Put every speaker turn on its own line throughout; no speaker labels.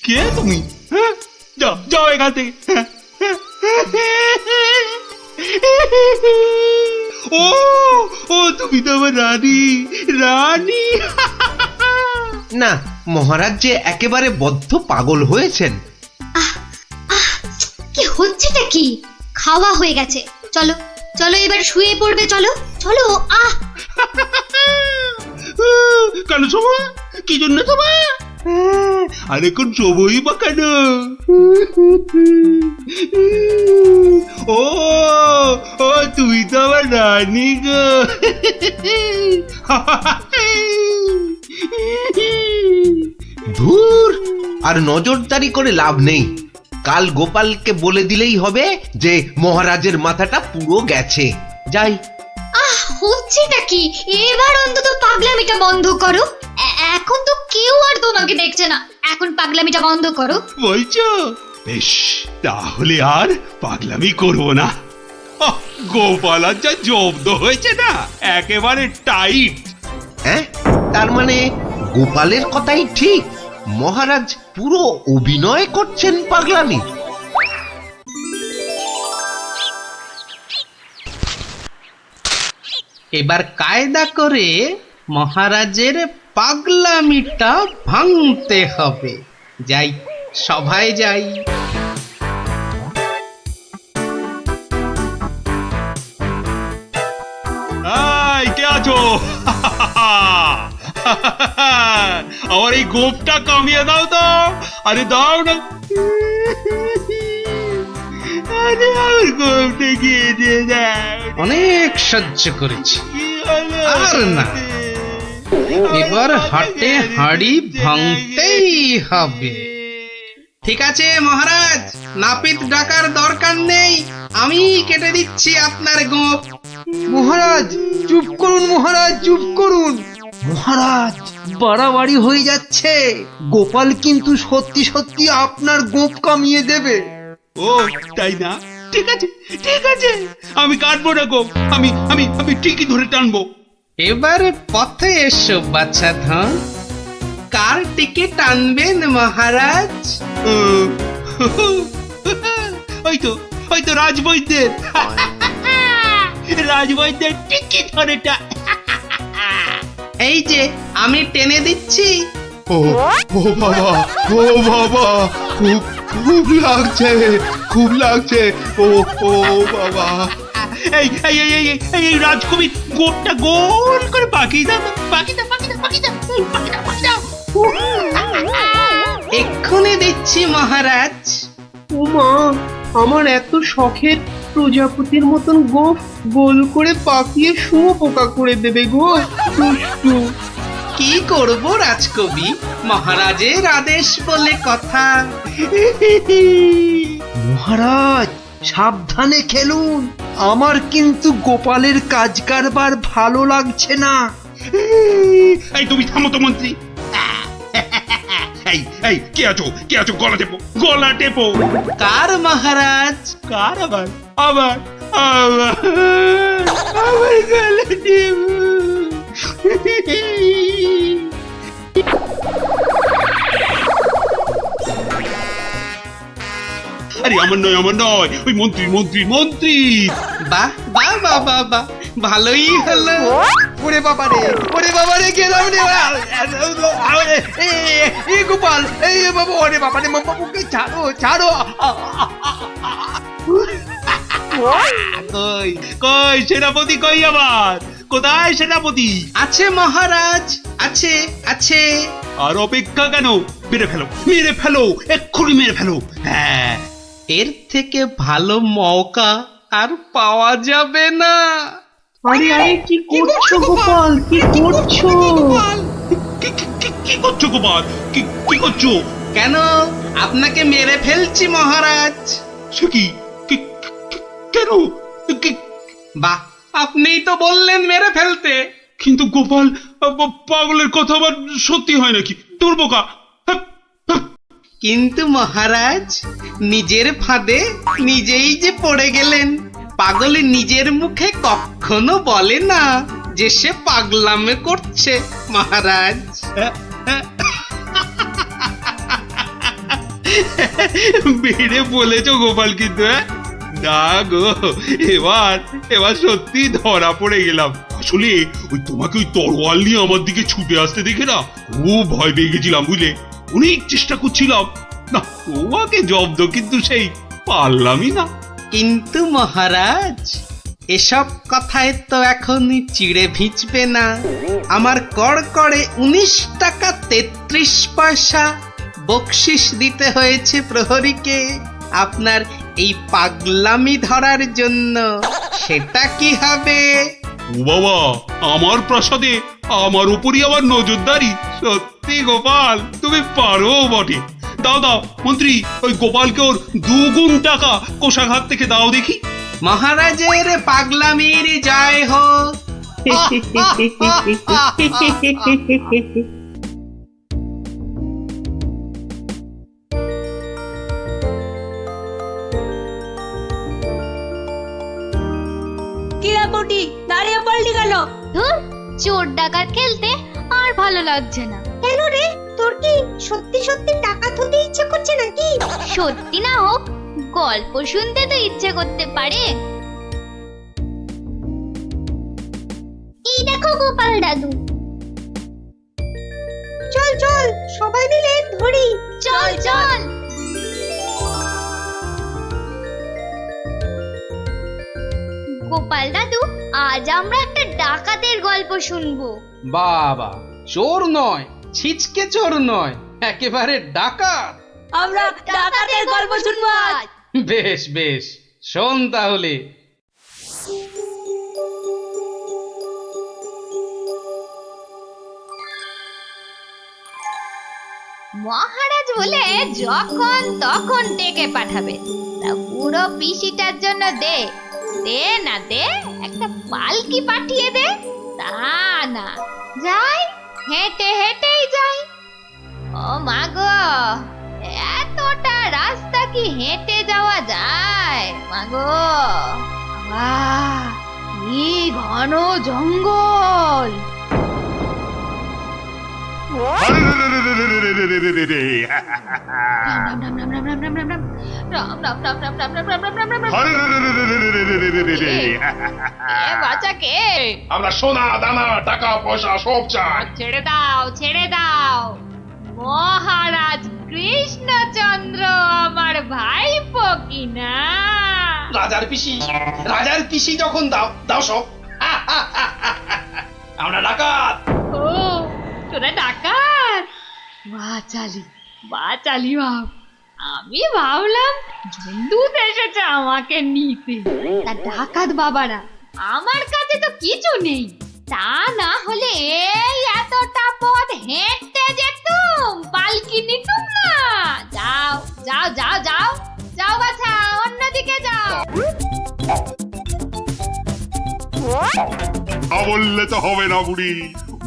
কে তুমি? হ্যাঁ, যাও যাও এখান থেকে। ও ও তুমি তো আমার রানী, রানী।
না, মহারাজ যে একেবারে বদ্ধ পাগল হয়েছেন।
কি হচ্ছেটা কি? খাওয়া হয়ে গেছে, চলো চলো এবার শুয়ে পড়বে, চলো চলো।
কেন শোভা? কি জন্য শোভা? আরে কোন শোভই বা কেন? ও ও তুমি তো আমার রানী গো।
ধুর, আর নজরদারি করে লাভ নেই। কাল গোপালকে বলে দিলেই হবে যে মহারাজের মাথাটা পুরো গেছে। যাই।
হচ্ছেটা কি? এবার অন্তত পাগলামিটা বন্ধ করো। এখন তো কেউ আর তোমাকে দেখছে না, এখন পাগলামিটা বন্ধ করো।
বলছো? বেশ, তাহলে আর পাগলামি করবো না। গোপাল আর যা জব্দ হয়েছে না, একেবারে টাইট।
হ্যাঁ, তার মানে গোপালের কথাই ঠিক, মহারাজ পুরো অভিনয় করছেন পাগলামি।
এবার কায়দা করে মহারাজের পাগলামিটা ভাঙতে হবে। যাই, সভায় যাই।
এই কে আছো? আমার এই গোপটা কামিয়ে দাও তো। আরে দাও না। আরে আমার গোপটা গিয়ে দিয়ে দাও।
অনেক সহ্য করেছি, আর না। এবার হাটে হাঁড়ি ভাঙতেই হবে। ঠিক আছে মহারাজ, নাপিত ডাকার দরকার নেই, আমি কেটে দিচ্ছি আপনার গোঁফ।
মহারাজ চুপ করুন, মহারাজ চুপ করুন। মহারাজ বাড়াবাড়ি হয়ে যাচ্ছে, গোপাল কিন্তু সত্যি সত্যি আপনার গোঁফ কামিয়ে দেবে।
ও তাই না? ঠিক আছে ঠিক আছে, আমি কাটবো না গো। আমি আমি আমি ঠিকই ধরে টানবো।
এবার পথে এসো বাছা ধন, কার টিকিট টানবেন মহারাজ?
ওই তো রাজবৈদ্যের। রাজবৈদ্যের টিকিট ধরেটা।
এই যে আমি টেনে দিচ্ছি।
ও ও বাবা, ও বাবা, খুব খুব লাগছে, খুব লাগছে। ও ও বাবা।
এই এই এই এই এই রাজকবি গোপটা গোল করে পাকিয়ে দাও, পাকিয়ে দাও, পাকিয়ে দাও, পাকিয়ে দাও, পাকিয়ে দাও, পাকিয়ে দাও।
এক্ষুনি দিচ্ছি মহারাজ।
ওমা, আমার এত শখের প্রজাপতির মতন গোঁফ গোল করে পাকিয়ে শুঁয়োপোকা করে দেবে গো, দুষ্টু।
কি করব রাজকবি, মহারাজের আদেশ বলে কথা।
মহারাজ সাবধানে খেলুন, আমার কিন্তু গোপালের কাজ কারবার ভালো লাগছে না।
এই তুমি থামো তো মন্ত্রী। এই এই কে আছো, কে আছো? গলা টেপো, গলা টেপো।
কার মহারাজ?
কার? আবার আবার আবার আবার গলা টেপো। আরে আমার নয়, আমার নয়, ওই মন্ত্রী মন্ত্রী মন্ত্রী।
বাহ বাহ বাহ বাহ বাহ, ভালোই হলো।
ওরে বাবা রে, ওরে বাবা রে, গেলাম রে। এই গোপাল, এই বাবা, ওরে বাবা রে, বাবুকে ছাড়ো ছাড়ো।
কই কই সেনাপতি কই? আবার কোথায় সেনাপতি?
আছে মহারাজ, আছে আছে।
আর অপেক্ষা কেন? মেরে ফেলো, মেরে ফেলো, এক্ষুনি মেরে ফেলো। হ্যাঁ,
এর থেকে ভালো মৌকা আর পাওয়া যাবে না।
আরে আরে, কি করছো গোপাল, কি করছো?
কি করছো গোপাল? কি করছো?
কেন, আপনাকে মেরে ফেলছি মহারাজ।
সে কি? কেন?
বাহ, আপনিই তো বললেন মেরে ফেলতে।
কিন্তু গোপাল, পাগলের কথা আবার সত্যি হয় নাকি? তোর বোকা।
কিন্তু মহারাজ, নিজের ফাঁদে নিজেই যে পড়ে গেলেন। পাগল নিজের মুখে কখনো বলে না যে সে পাগলামে করছে মহারাজ।
বেড়ে বলেছো গোপাল কিন্তু, হ্যাঁ? না গো, এবার এবার সত্যি ধরা পড়ে গেলাম। আসলে ওই তোমাকে ওই তরোয়াল নিয়ে আমার দিকে ছুটে আসতে দেখে না খুব ভয় পেয়ে গেছিলাম, বুঝলে? অনেক চেষ্টা করছিলাম, না তোমাকে জব্দ কিন্তু সেই পারলামই না।
কিন্তু মহারাজ, এসব কথায় তো এখন চিড়ে ভিজবে না। আমার কড়কড়ে 19 টাকা 33 পয়সা বকশিস দিতে হয়েছে প্রহরীকে আপনার এই পাগলামি ধরার জন্য। সেটা কি হবে?
ও বাবা, আমার প্রাসাদে আমার উপরই আবার নজরদারি? সত্যি গোপাল, তুমি পারো বটে। দাও দাও মন্ত্রী, ওই গোপালকে ওর 2 গুণ টাকা কোষাঘাত থেকে দাও দেখি।
মহারাজের পাগলামির জয় হোক।
কিরাপুটি দাঁড়িয়ে পড়লি কেন?
ধুর, চোর ডাকাত খেলতে আর ভালো লাগছে না।
কেন রে, তোর কি সত্যি সত্যি টাকা তুলতে ইচ্ছে করছে নাকি?
সত্যি না হোক, গল্প শুনতে তো ইচ্ছে করতে পারে। এই দেখো গোপাল দাদু।
চল চল, সবাই মিলে ধরি।
চল চল। গোপাল দাদু, আজ আমরা একটা ডাকাতের গল্প শুনবো।
বাবা, চোর নয়, ছিচকে চোর নয়, একেবারে ডাকাত।
আমরা ডাকাতের গল্প শুনবো আজ।
বেশ বেশ, শোন তাহলে।
মহারাজ বলে যখন তখন ডেকে পাঠাবে, তা বুড়ো পিসিটার জন্য দে দে না দে একটা পালকি পাঠিয়ে দে। তা না, যাই হেঁটে হেঁটেই যাই। ও মা গো, এতটা রাস্তা কি হেঁটে যাওয়া যায়? মা গো, বাবা, কি ঘন জঙ্গল! রাম রাম রাম রাম রাম রাম রাম রাম রাম রাম রাম রাম রাম রাম রাম রাম রাম রাম রাম। এ বাচ্চা কে?
আমরা সোনা দানা টাকা পয়সা সব চাই।
ছেড়ে দাও ছেড়ে দাও। মহারাজ কৃষ্ণচন্দ্র আমার ভাইপো কিনা।
রাজার পিসি যখন দাও দাও সব। আমরা ডাকাত।
ও, তোরা ডাকাত? বাচালি বাচালি ভাব। আমি ভাবলাম ঝন্ডুত এসেছে আমাকে নিতে। তা ডাকাত বাবারা, আমার কাছে তো কিছু নেই। তা না হলে এই এতটা পথ হেঁটে যেতুম, পালকি নিতুম না। যাও যাও যাও যাও যাও বাছা, অন্যদিকে যাও।
বললে তো হবে না বুড়ি,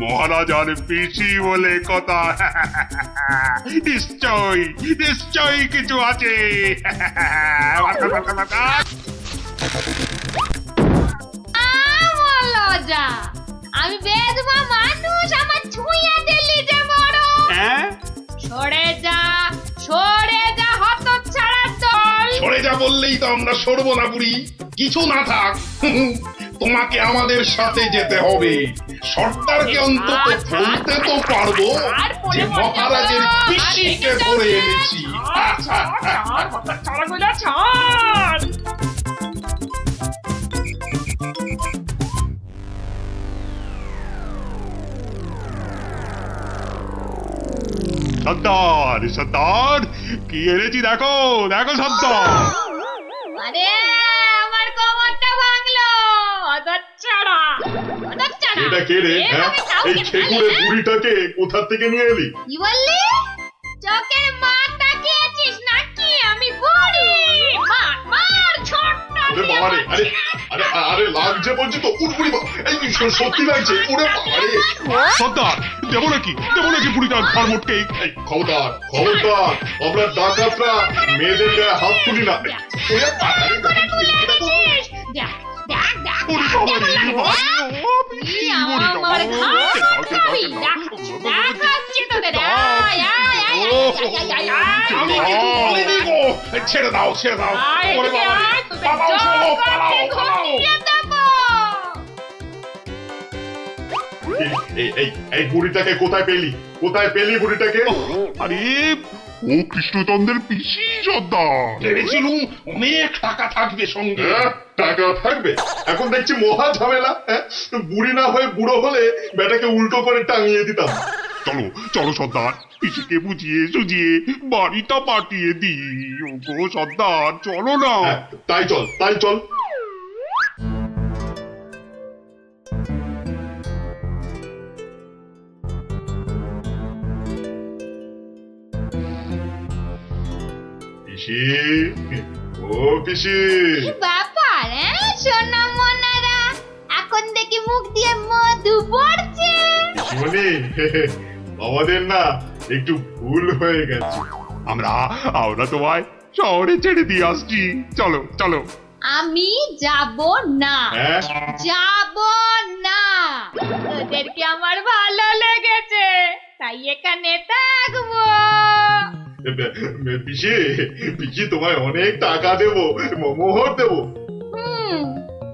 মহারাজার পিসি বলে কথা। নিশ্চয় নিশ্চয়ই কিছু আছে।
লজ্জা, আমি বেদবা মানুষ, আমার ছুঁয়া দিলি যে বড়। সরে যা হতচ্ছাড়া দল।
সরে যা বললেই তো আমরা সরবো না বুড়ি, কিছু না থাক। তোমাকে আমাদের সাথে যেতে হবে। সর্দারকে অন্তত বলতে তো পারবো যে মহারাজের পিসিকে ধরে এনেছি। সর্দার সর্দার, কি এনেছি দেখো দেখো সর্দার।
আরে আমার কোমরটা ভাঙলো, হতচ্ছাড়া।
এটা কে রে? এই খেকুড়ে বুড়িটাকে কোথা থেকে নিয়ে এলি?
কি বললি? চোখের মার তাকিয়েছিস নাকি? আমি বুড়ি? মার মার, ছোট্ট।
আরে আরে আরে লাগছে বলছি তো। এই সত্যি লাগছে। ওরে বাবারে সর্দার, দেবো নাকি বুড়িটার ঘর মোটকে। খবরদার খবরদার, আমরা ডাকাতরা মেয়েদের গায়ে হাত তুলি না। ওরে বাবারে,
আমার ঘাড় দেখাচ্ছি তোদের আয় আয় আয়
আমি কিছু বলিনি গো। ছেড়ে দাও ছেড়ে দাও। ওরে বাবা রে, পালাও চলো, পালাও পালাও। এই বুড়িটাকে কোথায় পেলি? কোথায় পেলি বুড়িটাকে?
আরে
ও কৃষ্ণচন্দ্রের পিসি সর্দার।
ভেবেছিলুম অনেক টাকা থাকবে সঙ্গে।
হ্যাঁ, টাকা থাকবে? এখন দেখছি মহা ঝামেলা। হ্যাঁ, বুড়ি না হয়ে বুড়ো হলে বেটাকে উল্টো করে টাঙিয়ে দিতাম।
চলো চলো সর্দার, পিসিকে বুঝিয়ে সুঝিয়ে বাড়িটা পাঠিয়ে দিই। ওগো সর্দার চলো না।
হ্যাঁ, তাই চল তাই চল। পিসি, ও পিসি।
ব্যাপার সোনা মনারা, এখন দেখি মুখ দিয়ে মধু পড়ছে।
পিসিমণি, আমাদের না একটু ভুল হয়ে গেছে।
আমরা আমরা তোমায় শহরে ছেড়ে দিয়ে আসছি। চলো চলো।
আমি যাব না,
হ্যাঁ,
যাব না। তোদেরকে আমার ভালো লেগেছে, তাই এখানে থাকবো।
পিসি, পিসি তোমায় অনেক টাকা দেবো, মোহর দেবো।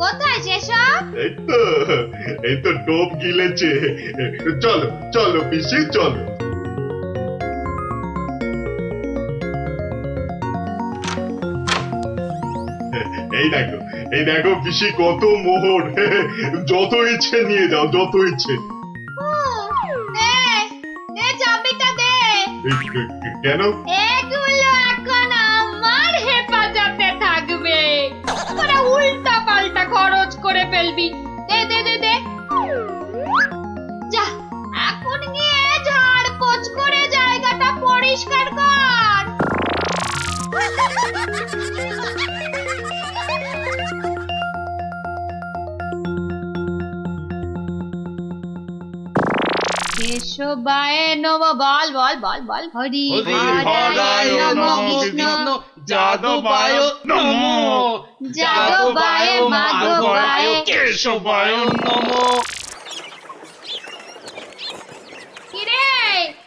কোথায় সেসব?
এই তো ডোব গিলেছে। চলো চলো পিসি চলো। এই দেখো পিসি কত মোহর। যত ইচ্ছে নিয়ে যাও, যত ইচ্ছে।
দে দে চাবিটা দে।
কেন?
এগুলো এখন আমার হেফাজতে থাকবে, তোরা উল্টা পাল্টা খরচ করে ফেলবি। দে দে দে দে। যা, এখন গিয়ে ঝাড় পোছ করে জায়গাটা পরিষ্কার কর। কেশবায় নম, বল বল বল বল। হরি হরায় নম, কৃষ্ণ
যাদবায় নমো,
যাদবায় মাধবায়
কেশবায় নমো।
কিরে,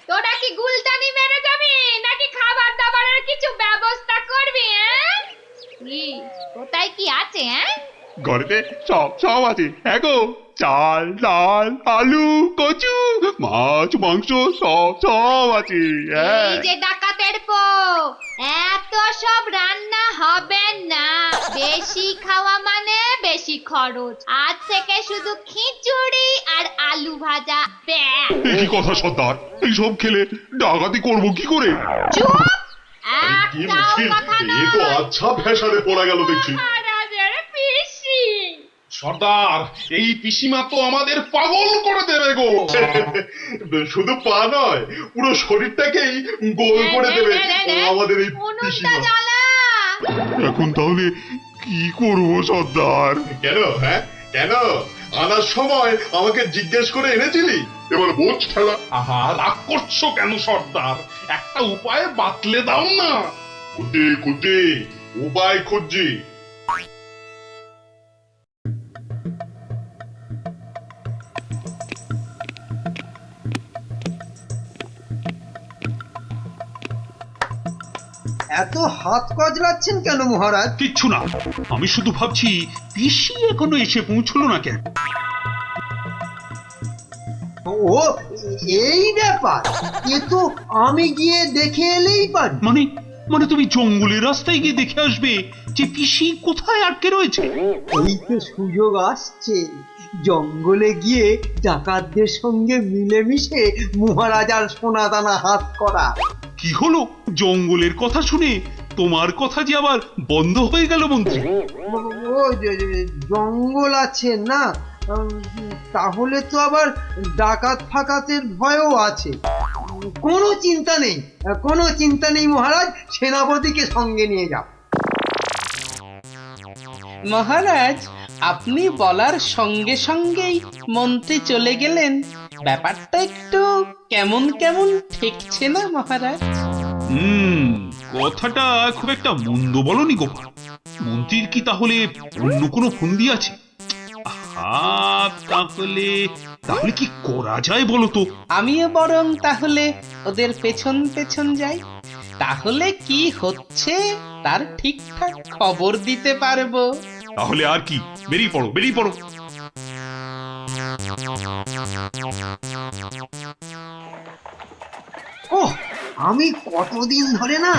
তোরা কি গুলতানি মেরে যাবি নাকি খাবার দাবারের কিছু ব্যবস্থা করবি? কি কোথায় কি আছে?
ঘরেতে সব সব আছে। হ্যাঁ গো, চাল ডাল আলু কচু মাছ মাংস সব সব আছে।
এই যে ডাকাতের পো, এত সব রান্না হবে না। বেশি খাওয়া মানে বেশি খরচ। আজ থেকে শুধু খিচুড়ি আর আলু ভাজা ব্যাস।
কি কথা সর্দার, এইসব খেলে ডাকাতি করবো কি করে?
চুপ,
কি
একটাও
মুশকিল,
কথা
এ তো
নয়।
আচ্ছা ভেসারে পড়া গেল দেখছি।
মহারাজের পিসি।
সর্দার, এই পিসিমা তো আমাদের পাগল করে দেবে গো।
শুধু পা নয়, পুরো শরীরটাকেই গোল করে দেবে আমাদের এই
উনুনটা
পিসিমা।
জ্বালা।
এখন তাহলে কি করবো সর্দার?
কেন? হ্যাঁ কেন? আনার সময় আমাকে জিজ্ঞেস করে এনেছিলি? এবার বোঝ ঠেলা।
আহা, রাগ করছো কেন সর্দার? একটা উপায় বাতলে দাও না।
কুটি কুটি উপায় খুঁজছি।
এত হাত কজলাচ্ছেন কেন মহারাজ?
কিচ্ছু না, আমি শুধু ভাবছি পিসি এখনো এসে পৌঁছলো না কেন।
ও এই ব্যাপার, এ তো আমি গিয়ে দেখে এলেই পারি।
মানে মানে তুমি জঙ্গলের রাস্তায় গিয়ে দেখে আসবে যে পিসি কোথায় আটকে রয়েছে?
এই তো সুযোগ আসছে, জঙ্গলে গিয়ে ডাকাতদের সঙ্গে মিলেমিশে মহারাজার সোনাদানা হাত করা।
কি হলো? জঙ্গলের কথা শুনে তোমার কথা যে আবার বন্ধ হয়ে গেল মন্ত্রী।
ও জঙ্গল আছে না, তাহলে তো আবার ডাকাত ফাকাতের ভয়ও আছে। কোনো চিন্তা নেই, কোনো চিন্তা নেই মহারাজ, সেনাপতিকে সঙ্গে নিয়ে যাও।
মহারাজ, আপনি বলার সঙ্গে সঙ্গেই মন্ত্রী চলে গেলেন। ব্যাপারটা একটু কেমন কেমন ঠেকছে না মহারাজ?
কথাটা খুব একটা মন্দ বলনি গোপাল। মন্ত্রীর কি তাহলে অন্য কোনো ফন্দি আছে? তাহলে তাহলে কি করা যায় বলো তো?
আমিও বরং তাহলে ওদের পেছন পেছন যাই, তাহলে কি হচ্ছে তার ঠিকঠাক খবর দিতে পারবো।
তাহলে আর কি, বেরিয়ে পড়ো বেরিয়ে পড়ো।
ওহ, আমি কতদিন ধরে না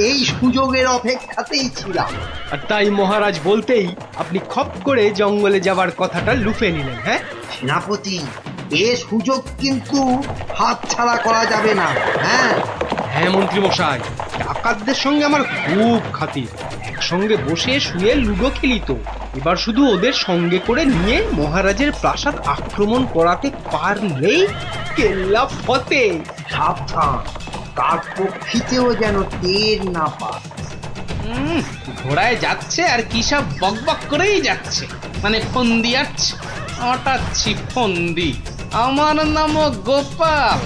এই সুযোগের অপেক্ষাতেই ছিলাম।
আর তাই মহারাজ বলতেই আপনি খপ করে জঙ্গলে যাবার কথাটা লুফে নিলেন। হ্যাঁ,
সেনাপতি, এ সুযোগ কিন্তু হাতছাড়া করা যাবে না। হ্যাঁ,
হ্যাঁ মন্ত্রী মশাই, ডাকাতদের সঙ্গে আমার খুব খাতির। একসঙ্গে বসে শুয়ে লুডো খেলি তো। এবার শুধু ওদের সঙ্গে করে নিয়ে মহারাজের প্রাসাদ আক্রমণ করাতে পারলেই কেল্লা ফতে।
সাবধান, কার পক্ষিতেও যেন টের না পায়।
ঘোড়ায় যাচ্ছে আর কি সব বকবক করেই যাচ্ছে, মানে ফন্দি আটছে, আটাচ্ছি ফন্দি। আমার নাম গোপাল,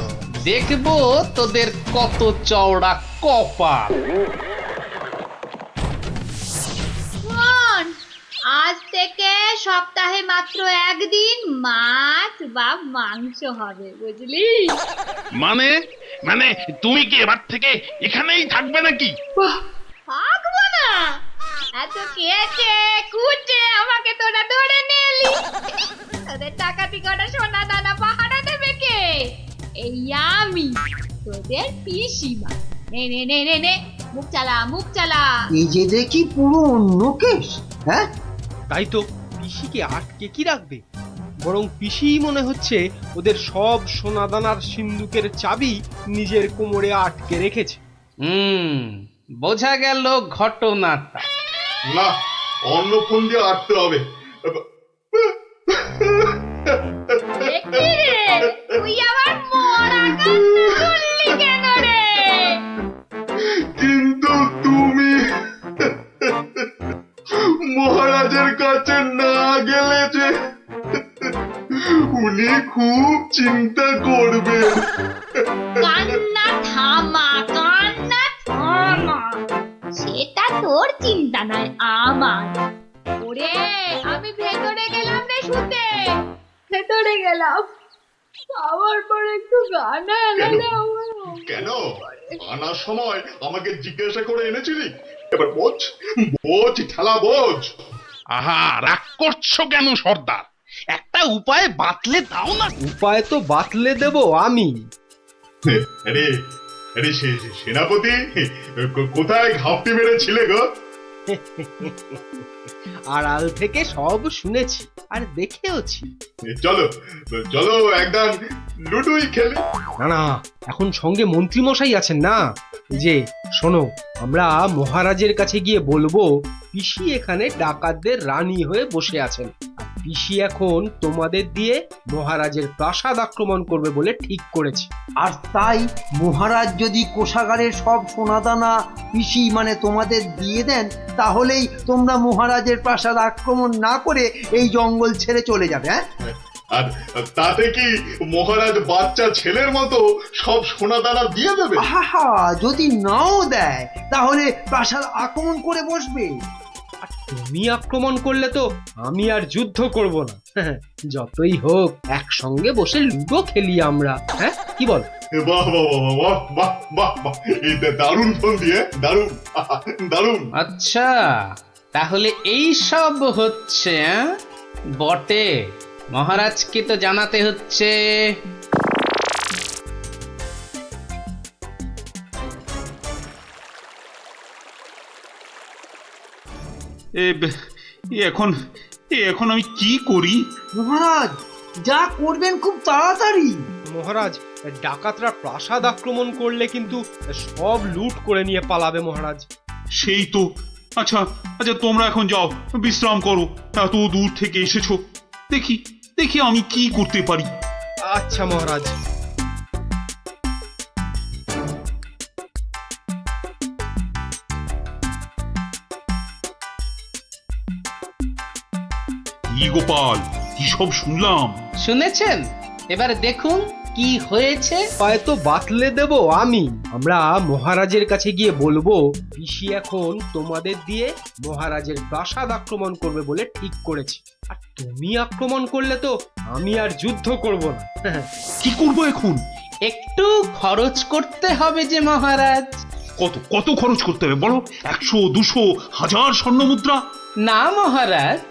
দেখবো তোদের কত চওড়া কপাল।
শোন, আজ থেকে সপ্তাহে মাত্র একদিন মাছ বা মাংস হবে, বুঝলি?
মানে মানে তুমি কি এবার থেকে এখানেই থাকবে নাকি?
থাকবো না? এত কেটে কুটে আমাকে তোরা ধরে নিয়ে এলি। তোদের টাকাতি কটা সোনা দানা পাহারা দেবে কে? এই আমি, তোদের পিসিমা। নে নে নে নে নে, মুখ চালা মুখ চালা।
এই যে দেখি পুরো অন্য কেস। হ্যাঁ,
তাই তো, পিসিকে আটকে কি রাখবে? বরং পিসি মনে হচ্ছে ওদের সব সোনাদানার সিন্ধুকের চাবি নিজের কোমরে আটকে রেখেছে।
বোঝা গেল ঘটনাটা।
না, অন্য ফোন দিয়ে আটতে হবে।
দেখি রে, তুই আবার মরা কান্না করলি কেন রে?
কিন্তু তুমি মহারাজের কাছে না গেলে যে উনি খুব চিন্তা করবেন।
কান্না থামা, কান্না থামা। সেটা তোর চিন্তা নয়, আমার। ওরে, আমি ভেতরে গেলাম রে শুতে, ভেতরে গেলাম। আবার পরে একটু গানা এলাম।
কেন আনার সময় আমাকে জিজ্ঞাসা করে এনেছিলি? এবার বোঝ, বোঝ ঠেলা বোঝ। আহা, রাগ করছো কেন সর্দার? একটা উপায় বাতলে দাও না।
উপায় তো বাতলে দেব আমি।
আরে আরে সেনাপতি, কোথায় ঘাপটি মেরেছিলে গো?
আড়াল থেকে সব শুনেছি আর দেখেওছি।
চলো চলো, একদম লুডুই খেলি।
না না, এখন সঙ্গে মন্ত্রী মশাই আছেন না। এই যে শোনো, আমরা মহারাজের কাছে গিয়ে বলবো পিসি এখানে ডাকাতদের রানী হয়ে বসে আছেন। আর পিসি এখন তোমাদের দিয়ে মহারাজের প্রাসাদ আক্রমণ করবে বলে ঠিক করেছে।
আর তাই মহারাজ যদি কোষাগারের সব সোনাদানা পিসি মানে তোমাদের দিয়ে দেন, তাহলেই তোমরা মহারাজের প্রাসাদ আক্রমণ না করে এই জঙ্গল ছেড়ে চলে যাবে। হ্যাঁ,
আর তাতে কি মহারাজ বাচ্চা ছেলের মতো সব সোনা দানা দিয়ে দেবে?
আহা, যদি নাও দেয় তাহলে প্রাসাদ আক্রমণ করে বসবে।
আর তুমি আক্রমণ করলে তো আমি আর যুদ্ধ করব না। যতই হোক একসঙ্গে বসে লুডো খেলি আমরা। হ্যাঁ, কি বল?
বাহ বাহ বাহ বাহ বাহ বাহ বাহ, এই দারুণ ফোন দিয়ে, দারুণ দারুণ।
আচ্ছা, তাহলে এই সব হচ্ছে বটে। মহারাজকে তো জানাতে হচ্ছে।
এখন আমি কি করি?
মহারাজ, যা করবেন খুব তাড়াতাড়ি।
মহারাজ, ডাকাতরা প্রাসাদ আক্রমণ করলে কিন্তু সব লুট করে নিয়ে পালাবে মহারাজ।
সেই তো। আচ্ছা আচ্ছা, তোমরা এখন যাও, বিশ্রাম করো। এত দূর থেকে এসেছো, দেখি দেখি আমি কি করতে পারি।
আচ্ছা মহারাজ।
কি গোপাল, কি সব শুনলাম?
শুনেছেন? এবার দেখুন কি হয়েছে?
হয়তো বাতলে দেব আমি। আমরা মহারাজের কাছে গিয়ে বলবো পিসি এখন তোমাদের দিয়ে মহারাজের প্রাসাদ আক্রমণ করবে বলে ঠিক করেছে। আর তুমি আক্রমণ করলে তো আমি আর যুদ্ধ করব না।
কি করবো এখন?
একটু খরচ করতে হবে যে মহারাজ।
কত কত খরচ করতে হবে বলো? 100, 200, 1000 স্বর্ণ মুদ্রা?
না মহারাজ,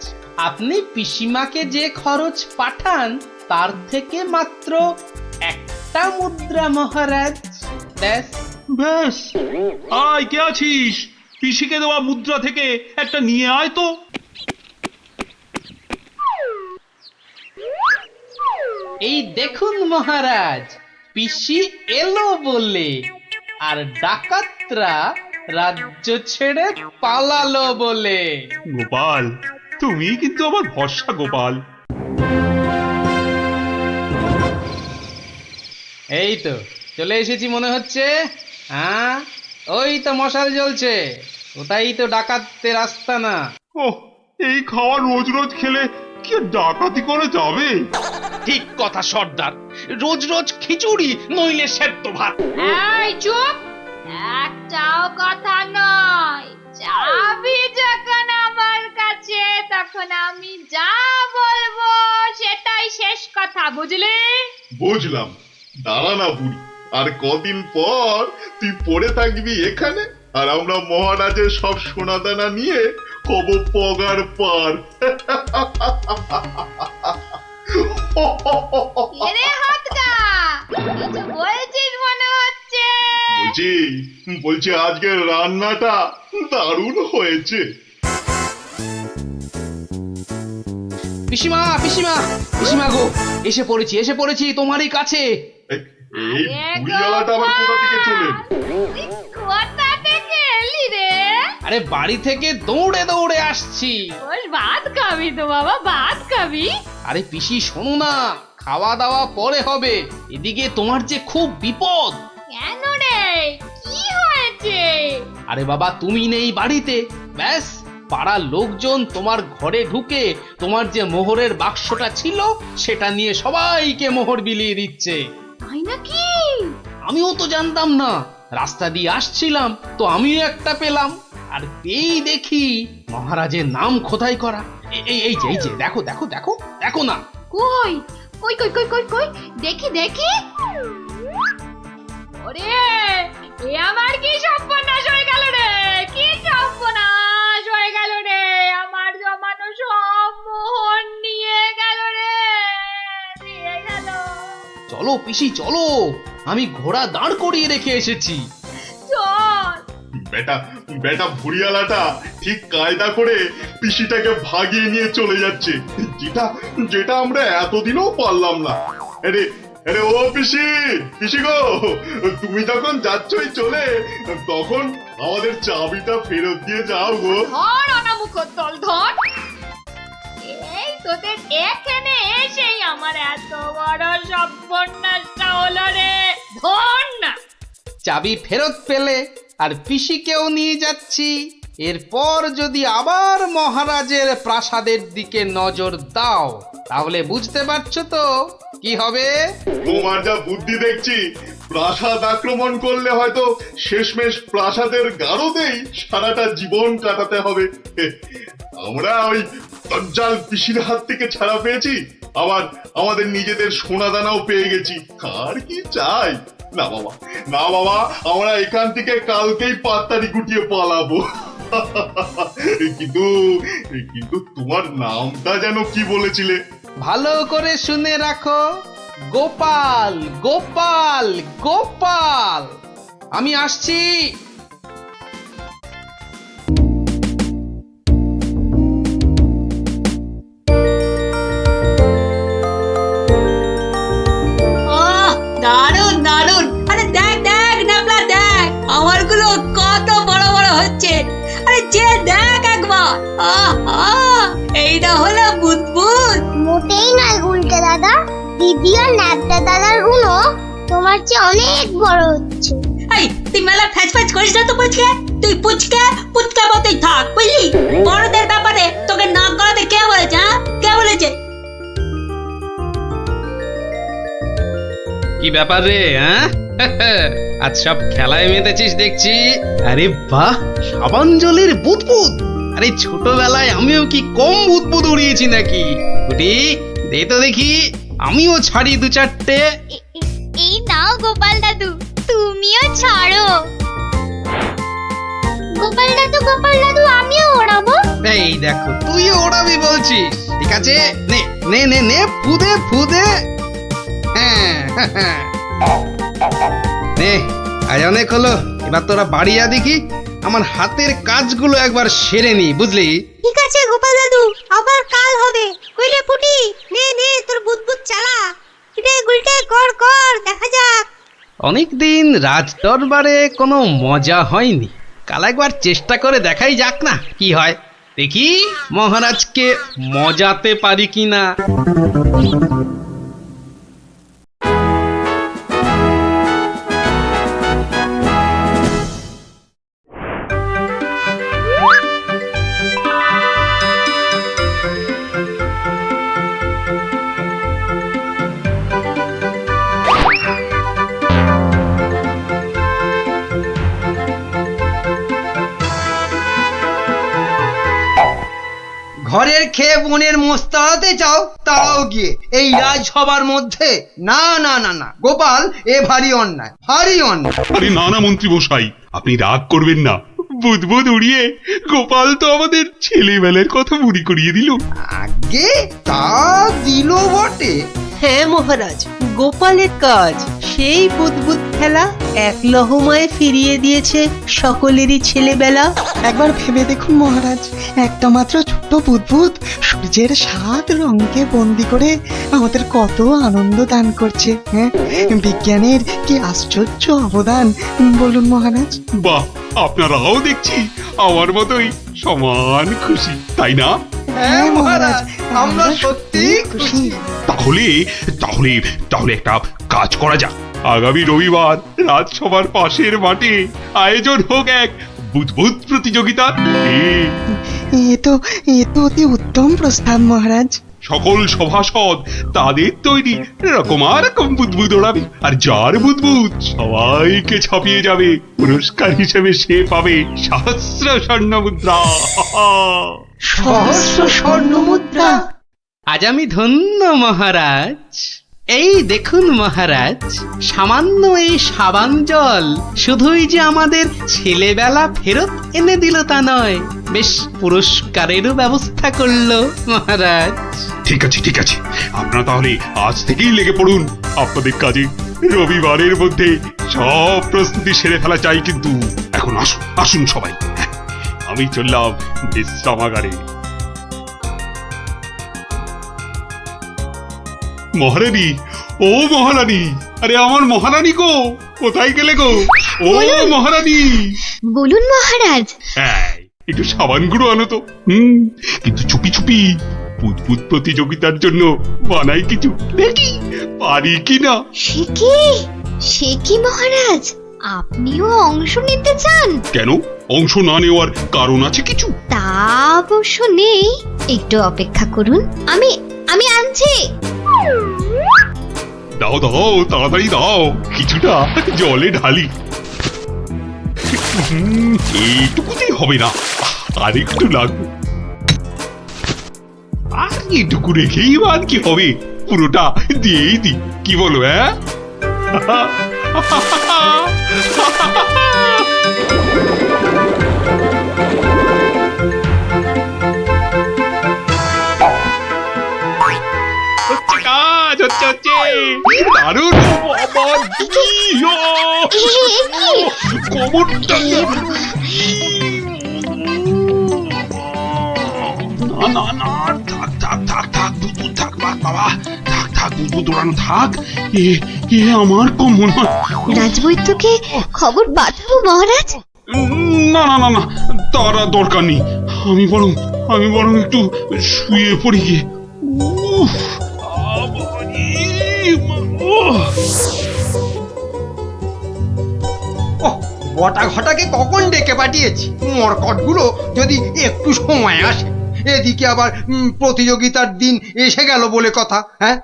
আপনি পিসিমাকে যে খরচ পাঠান তার থেকে মাত্র একটা মুদ্রা মহারাজ। ব্যাস।
ব্যাস? আয়, কে আছিস? পিসিকে দেওয়া মুদ্রা থেকে একটা নিয়ে আয় তো।
এই দেখুন মহারাজ, পিসি এলো বলে, আর ডাকাতরা রাজ্য ছেড়ে পালালো বলে।
গোপাল, তুমি কিন্তু আমার ভরসা গোপাল।
এই তো চলে এসেছি মনে হচ্ছে। হ্যাঁ, ওই তো মশাল জ্বলছে, ওটাই তো ডাকাতদের আস্তানা।
ওহ, এই খাওয়া রোজ রোজ খেলে কি আর ডাকাতি করে যাবে?
ঠিক কথা সর্দার, রোজ রোজ খিচুড়ি নইলে সেদ্ধ ভাত।
এই চুপ, একটাও কথা নয়। চাবি যখন আমার কাছে, তখন আমি যা বলবো সেটাই শেষ কথা, বুঝলি?
বুঝলাম। দাঁড়া না বুড়ি, আর কদিন পর তুই পড়ে থাকবি এখানে, আর আমরা মহারাজের সব সোনাদানা নিয়ে কব পগার পার।
এরে হাতটা, কিছু বলছিস মনে হচ্ছে।
বলছি আজকের রান্নাটা দারুণ হয়েছে।
পিসিমা পিসিমা পিসিমা গো, এসে পড়েছি তোমারই কাছে।
এই বুড়িওয়ালাটা আবার কোথা থেকে চলে?
কোথা থেকে এলি রে?
আরে বাড়ি থেকে দৌড়ে দৌড়ে আসছি।
ওই ভাত খাবি তো বাবা, ভাত খাবি?
আরে পিসি শোনো না, খাওয়া দাওয়া পরে হবে, এদিকে তোমার যে খুব বিপদ।
কেন রে, কি হয়েছে?
আরে বাবা, তুমি নেই বাড়িতে, ব্যাস পাড়ার লোকজন তোমার ঘরে ঢুকে তোমার যে মোহরের বাক্সটা ছিল সেটা নিয়ে সবাইকে মোহর বিলিয়ে দিচ্ছে।
তাই নাকি?
আমিও তো জানতাম না, রাস্তা দিয়ে আসছিলাম তো আমিও একটা পেলাম, আর পেয়েই দেখি মহারাজের নাম খোদাই করা। এই যে দেখো দেখো দেখো দেখো না।
কই কই কই কই কই কই, দেখি দেখি। ওরে, এ আমার কি সর্বনাশ হয়ে গেল রে, কি সর্বনাশ হয়ে গেল রে, আমার জমানো সব মোহর নিয়ে গেল রে, নিয়ে গেল।
চলো পিসি চলো, আমি ঘোড়া দাঁড় করিয়ে রেখে এসেছি।
চল।
বেটা বেটা বুড়িওয়ালাটা ঠিক কায়দা করে পিসিটাকে ভাগিয়ে নিয়ে চলে যাচ্ছে, যেটা যেটা আমরা এতদিনও পারলাম না। আরে আরে ও পিসি, পিসি গো, তুমি যখন যাচ্ছই চলে, তখন আমাদের চাবিটা ফেরত দিয়ে যাও গো।
ধর অনামুখ তল ধর। এই তোদের এখানে এসেই আমার এত বড় সর্বনাশটা হলো রে, ধর না।
চাবি ফেরত পেলে আর পিসিকেও নিয়ে যাচ্ছি। এরপর যদি আবার মহারাজের প্রাসাদের দিকে নজর দাও, তাহলে বুঝতে পারছো তো কি হবে।
তোমার যা বুদ্ধি দেখছি, প্রাসাদ আক্রমণ করলে হয়তো শেষমেশ প্রাসাদের গারদেই সারাটা জীবন কাটাতে হবে। আমরা ওই দজ্জাল পিসির হাত থেকে ছাড়া পেয়েছি, আবার আমাদের নিজেদের সোনাদানাও পেয়ে গেছি, আর কি চাই? না বাবা, না বাবা, আমরা এখান থেকে কালকেই পাত্তারি গুটিয়ে পালাবো। কিন্তু কিন্তু তোমার নামটা যেন কি বলেছিলে?
ভালো করে শুনে রাখো, গোপাল গোপাল গোপাল। আমি আসছি।
দারুন দারুন। আরে দেখ দেখ নাবলা দেখ, আমারগুলো কত বড় বড় হচ্ছে। আরে যে দেখ একবার, এইটা হলো বুদবুদ।
মোটেই নয় গুলটে দাদা, দিদি আর ন্যাপটা দাদার উনো তোমার চেয়ে অনেক বড় হচ্ছে।
এই তুই মেলা ফ্যাচ ফ্যাচ করিস না তো পুচকে, তুই পুচকে পুচকা মতোই থাক বুঝলি। বড়দের ব্যাপারে তোকে নাক গলাতে কে বলেছে? হ্যাঁ কে বলেছে?
কি ব্যাপার রে, হ্যাঁ? আজ সব খেলায় মেতেছিস দেখছি। আরে বাহ, সাবাঞ্জলির বুদবুদ। আরে ছোটবেলায় আমিও কি কম বুদবুদ উড়িয়েছি নাকি? কুটি, দে তো দেখি, আমিও ছাড়ি দু চারটে।
এই নাও গোপাল দাদু, তুমিও ছাড়ো। গোপাল দাদু আমিও ওড়াবো।
এই দেখো, তুইও ওড়াবি বলছিস? ঠিক আছে, নে নে নে নে, ফুদে ফুদে। হ্যাঁ, নে, আজ অনেক হলো, এবার তোরা বাড়ি যা দেখি। আমার হাতের কাজগুলো একবার সেরে নি, বুঝলি?
ঠিক আছে গোপাল দাদু, আবার কাল হবে। কইলে পুটি, নে নে তোর বুদবুদ চালা। কিরে গুলটে, কর কর, দেখা যাক।
অনেকদিন রাজ দরবারে কোনো মজা হয়নি, কাল একবার চেষ্টা করে দেখাই যাক না কি হয়। দেখি মহারাজকে মজাতে পারি কিনা।
ঘরের খেয়ে বনের মোষ তাড়াতে চাও, তাড়াও গিয়ে। এই রাজসভার মধ্যে না না না না, গোপাল, এ ভারী অন্যায়, ভারী অন্যায়।
আরে না না মন্ত্রী মশাই, আপনি রাগ করবেন না। বুদবুদ উড়িয়ে গোপাল তো আমাদের ছেলেবেলার কথা মনে করিয়ে দিল।
আগে তা দিল বটে।
হ্যাঁ মহারাজ, গোপালের কাজ সেই বুদবুদ খেলা এক লহমায় ফিরিয়ে দিয়েছে সকলেরই ছেলেবেলা।
একবার ভেবে দেখুন মহারাজ, একটা মাত্র ছোট্ট বুদবুদ সূর্যের 7 রঙকে বন্দি করে আমাদের কত আনন্দ দান করছে। হ্যাঁ, বিজ্ঞানের কি আশ্চর্য অবদান বলুন মহারাজ।
বাহ, আপনারাও দেখছি আমার মতোই সমান খুশি, তাই না?
হ্যাঁ মহারাজ, আমরা সত্যি খুশি।
তাহলে তাহলে তাহলে একটা কাজ করা যাক। আগামী রবিবার রাজসভার পাশের মাঠে আয়োজন হোক এক বুদবুদ প্রতিযোগিতা।
এ তো অতি উত্তম প্রস্তাব মহারাজ।
সকল সভাসদ তাদের তৈরি রকম বুদবুদ ওড়াবে, আর যার বুদবুদ সবাইকে ছাপিয়ে যাবে, পুরস্কার হিসেবে সে পাবে সহস্র স্বর্ণ মুদ্রা।
সহস্র স্বর্ণ মুদ্রা।
আজ আমি ধন্য মহারাজ। এই দেখুন মহারাজ, সামান্য এই সাবান জল শুধুই যে আমাদের ছেলেবেলা ফেরত এনে দিল তা নয়, বেশ পুরস্কারেরও ব্যবস্থা করলো মহারাজ।
ঠিক আছে ঠিক আছে, আপনারা তাহলে আজ থেকেই লেগে পড়ুন আপনাদের কাজে। রবিবারের মধ্যে সব প্রস্তুতি সেরে ফেলা চাই, কিন্তু এখন আসুন আসুন সবাই, আমি চললাম বিশ্রামাগারে। মহারানী, ও মহারানী, আরে আমার মহারানী গো, কোথায় গেলে গো? ও মহারানী।
বলুন মহারাজ।
হ্যাঁ, একটু সাবান গুঁড়ো আনো তো। কিন্তু চুপি চুপি, বুদবুদ প্রতিযোগিতার জন্য বানাই কিছু, দেখি পারি কিনা।
সে কি মহারাজ, আপনিও অংশ নিতে চান?
কেন, অংশ না নেওয়ার কারণ আছে কিছু?
তা অবশ্য নেই, একটু অপেক্ষা করুন, আমি আনছি।
দাও দাও, তাড়াতাড়ি দাও, কিছুটা জলে ঢালি। এইটুকুতেই হবে না, আর একটু লাগবে। আর এটুকু রেখেই বাদ কি হবে, পুরোটা দিয়েই দি, কি বলো? হ্যাঁ, কাজ হচ্ছে হচ্ছে দারুণ। কোমরটা না না, থাক থাক থাক থাক, বুদবুদ থাক, বাবা থাক থাক, বুদবুদ দৌড়ানো থাক। এ আমার কোমর।
রাজবৈদ্যকে খবর পাঠাবো মহারাজ?
না না না না, তার দরকার নেই। আমি বরং একটু শুয়ে পড়ি গিয়ে।
বটা ঘটাকে কখন ডেকে পাঠিয়েছি, মরকটগুলো যদি একটু সময় আসে। এদিকে আবার প্রতিযোগিতার দিন এসে গেল বলে কথা। হ্যাঁ,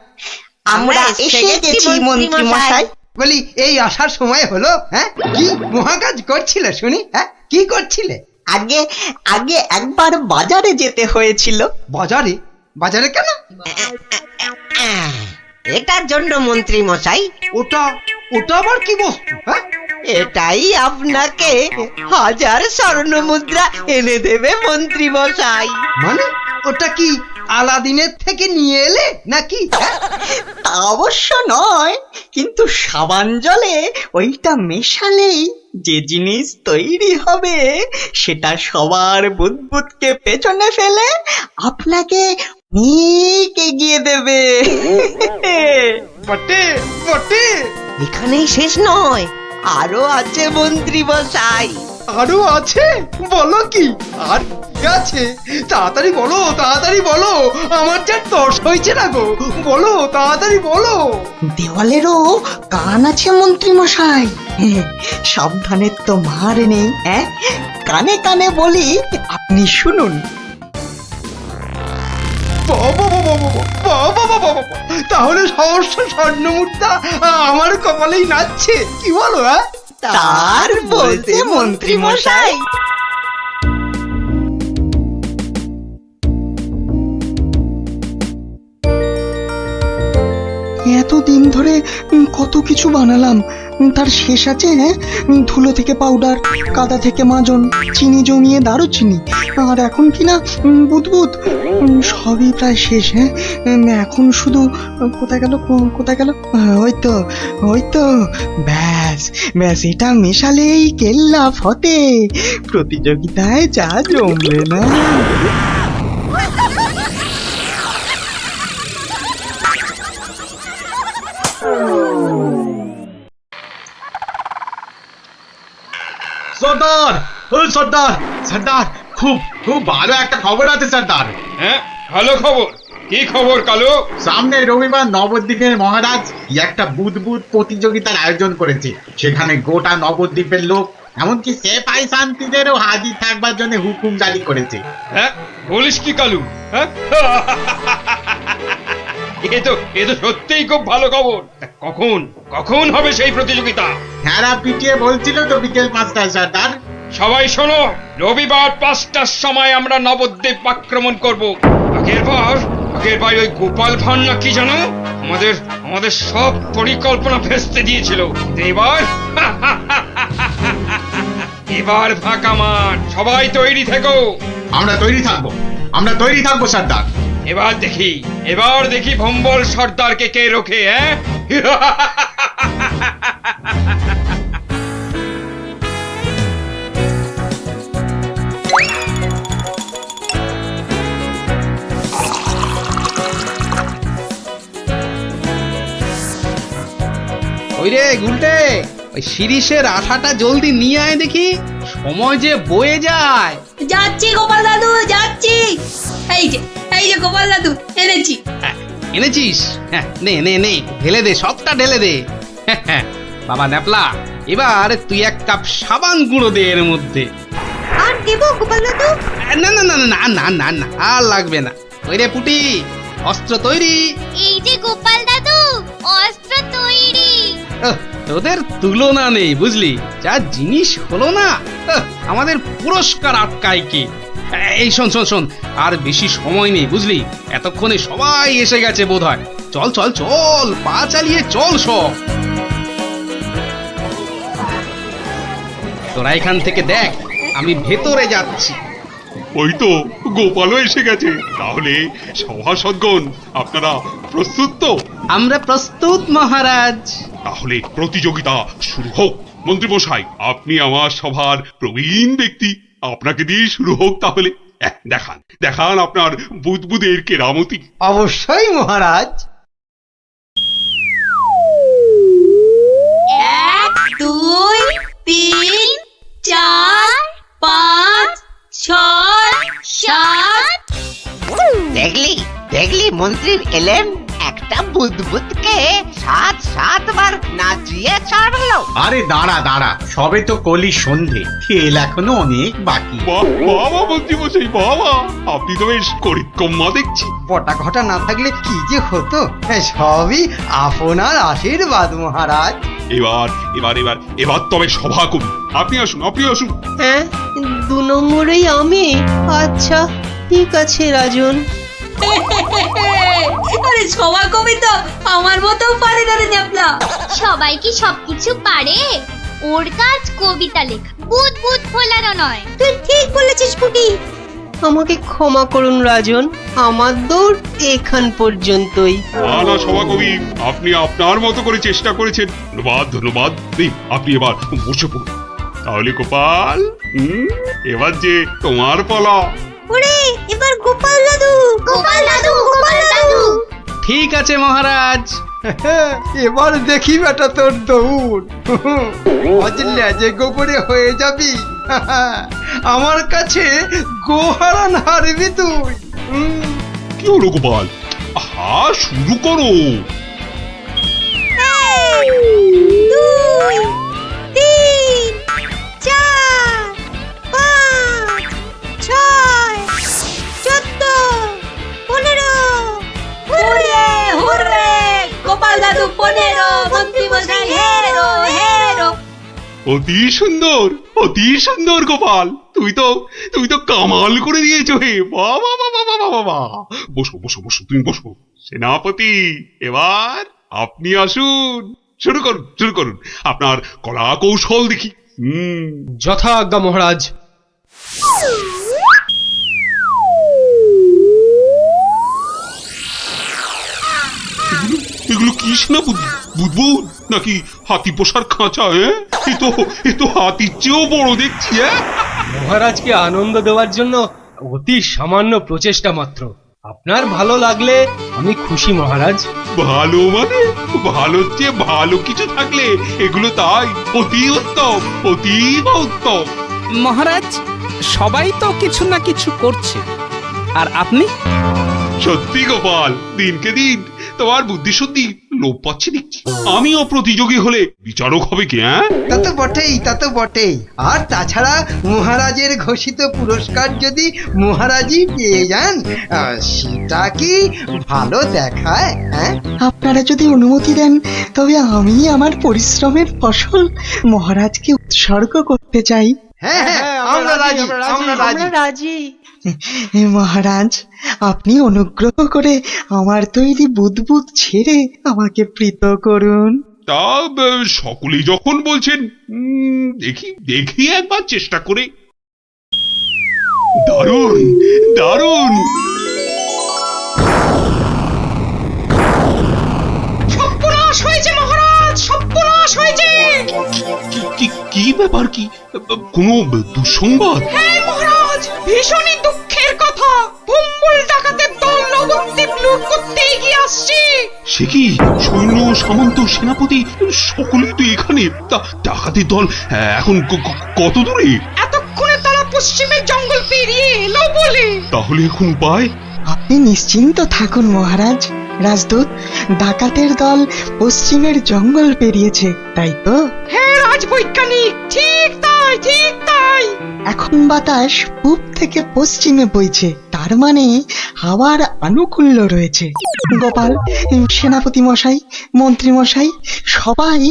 আমরা এসে গেছি মন্ত্রী মশাই।
বলি এই আসার সময় হলো? হ্যাঁ, কি মহাকাজ করছিলে শুনি? হ্যাঁ, কি করছিলে?
আগে আগে একবার বাজারে যেতে হয়েছিল।
বাজারে? বাজারে কেন?
এটার জন্য মন্ত্রী মশাই।
ওটা ওটা আবার কি বস্তু? হ্যাঁ,
এটাই আপনাকে 1000 স্বর্ণ মুদ্রা এনে দেবে মন্ত্রী মশাই।
মানে ওটা কি আলাদিনের থেকে নিয়ে এলে নাকি? হ্যাঁ?
তা অবশ্য নয়, কিন্তু সাবান জলে ওইটা মেশালেই যে জিনিস তৈরি হবে সেটা সবার বুদবুদকে পেছনে ফেলে আপনাকে অনেক এগিয়ে দেবে।
বটে বটে।
এখানেই শেষ নয়, আরো আছে মন্ত্রী মশাই।
আরো আছে? বলো কি আর কি আছে? তাড়াতাড়ি বলো, তাড়াতাড়ি বলো, আমার যা তর্স হয়েছে না গো, বলো তাড়াতাড়ি বলো।
দেওয়ালেরও কান আছে মন্ত্রী মশাই। সাবধানের তো মার নেই। কানে কানে বলি, আপনি শুনুন।
তাহলে সহস্র স্বর্ণ মুদ্রা আমার কপালেই নাচছে, কি বলো? হ্যাঁ,
তার বলতে মন্ত্রী মশাই।
এতদিন ধরে কত কিছু বানালাম, তার শেষ আছে? হ্যাঁ, ধুলো থেকে পাউডার, কাদা থেকে মাজন, চিনি জমিয়ে দারুচিনি, আর এখন কিনা বুদবুদ। সবই প্রায় শেষ। হ্যাঁ, এখন শুধু কোথায় গেল, কোথায় গেল? ওই তো ব্যাস ব্যাস, এটা মেশালেই কেল্লা ফতে। প্রতিযোগিতায় যা জমবে না।
সর্দার, ও সর্দার, সর্দার, খুব খুব ভালো একটা খবর আছে সর্দার।
হ্যাঁ, ভালো খবর। কি খবর কালু?
সামনে রবিবার নবদ্বীপের মহারাজ একটা বুদবুদ প্রতিযোগিতার আয়োজন করেছে। সেখানে গোটা নবদ্বীপের লোক, এমনকি সেপাই শান্তিদেরও হাজির থাকবার জন্য হুকুম জারি করেছে।
হ্যাঁ, বলিস কি কালু? হ্যাঁ, এ তো সত্যিই খুব ভালো খবর। তা কখন কখন হবে সেই প্রতিযোগিতা?
হ্যাঁ, পিটিয়ে বলছিল তো বিকেল 5টায় সর্দার।
সবাই শোনো, রবিবার 5টার সময় আমরা নবদ্বীপ আক্রমণ করব। আগের বার ওই গোপাল ভাঁড় না কি জানো, আমাদের সব পরিকল্পনা ভেস্তে দিয়েছিল। এবার ফাঁকা মাঠ, সবাই তৈরি থেকো।
আমরা তৈরি থাকবো সর্দার।
এবার দেখি ভম্বল সর্দারকে কে রোখে। হ্যাঁ,
ওই রে গুলটে, ওই শিরিষের আঠাটা জলদি নিয়ে আয় দেখি, সময় যে বয়ে যায়।
যাচ্ছি গোপাল দাদু, যাচ্ছি। এই যে গোপাল দাদু, এনেছি।
এনেছিস? হ্যাঁ, নে নে নে, ঢেলে দে, সবটা ঢেলে দে। বাবা ন্যাপলা, এবার তুই 1 কাপ সাবান গুঁড়ো দে এর মধ্যে।
আর দেবো গোপাল দাদু?
না না না না না না না, আর লাগবে না। ওই রে পুটি, অস্ত্র তৈরি?
এই যে গোপাল দাদু, অস্ত্র তৈরি।
তোদের তুলনা নেই বুঝলি, যা জিনিস হলো না। আমাদের পুরস্কার আটকায় কি? এই শোন শোন শোন, আর বেশি সময় নেই বুঝলি, এতক্ষণে সবাই এসে গেছে বোধহয়। চল চল চল, পা চালিয়ে চল সব। তোরা এখান থেকে দেখ, আমি ভেতরে যাচ্ছি।
ওই তো গোপালও এসে গেছে। তাহলে সভাসদগণ, আপনারা প্রস্তুত তো?
আমরা প্রস্তুত মহারাজ।
তাহলে প্রতিযোগিতা শুরু হোক। মন্ত্রী মশাই, আপনি আমার সভার প্রবীণ ব্যক্তি, আপনাকে দিয়ে শুরু হোক তাহলে। দেখান আপনার বুদবুদের কেরামতি।
অবশ্যই মহারাজ।
1 2 3 4 5 6 7।
দেখলি মন্ত্রী এলেন, একটা বুদবুদকে সাতবার নাচিয়ে ছাড়লো।
আরে দাঁড়া দাঁড়া, সবে তো কলি সন্ধে, খেল এখনো অনেক বাকি।
বাবা মন্ত্রীমশাই বাবা, আপনি তো বেশ করিকম্মা দেখছি।
পটা ঘটা না থাকলে কি যে হতো, সবই আপনার আশীর্বাদ মহারাজ।
এবার এবার এবার এবার তবে সভা কবি আপনি আসুন, আপনি আসুন।
হ্যাঁ, 2 নম্বরেই আমি? আচ্ছা ঠিক আছে রাজন।
আরে সবার কবি তো আমার মতো পারে না রে ন্যাপলা।
সবাই কি সবকিছু পারে? ওর কাজ কবিতা লেখা, বুদ বুদ ফোলানো নয়।
তুই ঠিক বলেছিস পুটি।
আমাকে ক্ষমা করুন রাজন, আমার দৌড় এখান পর্যন্তই।
না সভা কবি, আপনি আপনার মতো করে চেষ্টা করেছেন, ধন্যবাদ ধন্যবাদ। আপনি এবার বসে পড়ুন। তাহলে গোপাল, এবার যে তোমার পালা।
ওরে এবার গোপাল দাদু, গোপাল দাদু, গোপাল দাদু।
ঠিক আছে মহারাজ।
এবার দেখি বেটা তোর দৌড়, বুঝলে যে গোপরে হয়ে যাবি। আমার কাছে গোহারান হারবি তুই।
কি হলো গোপাল? আহা, শুরু করো।
2 3 4 5 6 14 15। হুররে হুররে, গোপাল দাদু 15, মন্ত্রী মশাই হেরো হেরো।
অতি সুন্দর, অতি সুন্দর গোপাল, তুমি তো কামাল করে দিয়েছো হে। বাবা বাবা বাবা বাবা, বসো বসো বসো, তুমি বসো। সেনাপতি, এবার আপনি আসুন, শুরু করুন শুরু করুন আপনার কলা কৌশল দেখি।
যথা আজ্ঞা মহারাজ।
এগুলো কি সেনাপতি? বুদবুদ নাকি হাতি পোষার খাঁচা? এ তো হাতির চেয়েও বড় দেখছি।
মহারাজকে আনন্দ দেওয়ার জন্য অতি সামান্য প্রচেষ্টা মাত্র। আপনার ভালো লাগলে আমি খুশি মহারাজ।
ভালো মানে? ভালোর চেয়ে ভালো কিছু থাকলে এগুলো তাই অতি উত্তম, অতীব উত্তম।
মহারাজ, সবাই তো কিছু না কিছু করছে, আর আপনি?
সত্যি গোপাল, দিনকে দিন তোমার বুদ্ধি সত্যি লোপ পাচ্ছে দেখছি। আমিও প্রতিযোগী হলে বিচারক হবে কি?
তা তো বটেই, তা তো বটেই। আর তাছাড়া মহারাজের ঘোষিত পুরস্কার যদি মহারাজই পেয়ে যান, সেটা কি ভালো দেখায়? হ্যাঁ,
আপনারা যদি অনুমতি দেন তবে আমি আমার পরিশ্রমের ফসল মহারাজকে উৎসর্গ করতে চাই।
হ্যাঁ হ্যাঁ, আমরা রাজি, আমরা রাজি।
রাজি।
মহারাজ, আপনি অনুগ্রহ করে আমার তৈরি বুদবুদ ছেড়ে আমাকে প্রীত করুন।
তা সকলেই যখন বলছেন, দেখি দেখি একবার চেষ্টা করে। দারুণ দারুণ।
সর্বনাশ হয়েছে মহারাজ, সর্বনাশ হয়েছে।
কি ব্যাপার? কি কোনো দুঃসংবাদ?
হ্যাঁ মহারাজ, ভীষণই দুঃখের কথা। ভম্বল ডাকাতের দল নবদ্বীপ লুট করতে এগিয়ে আসছে।
সে কি? সৈন্য সামন্ত সেনাপতি সকলেই তো এখানে। তা ডাকাতের দল এখন কত দূরে?
এতক্ষণে তারা পশ্চিমের জঙ্গল পেরিয়ে এলো বলে।
তাহলে এখন উপায়?
আপনি নিশ্চিন্ত থাকুন মহারাজ। রাজদূত, ডাকাতের দল পশ্চিমের জঙ্গল পেরিয়েছে, তাই তো?
হ্যাঁ রাজবৈজ্ঞানিক, ঠিক তাই, ঠিক তাই।
এখন বাতাস পূব থেকে পশ্চিমে বইছে, তার মানে হাওয়ার আনুকূল্য রয়েছে। গোপাল, সেনাপতি মশাই, মন্ত্রী মশাই, সবাই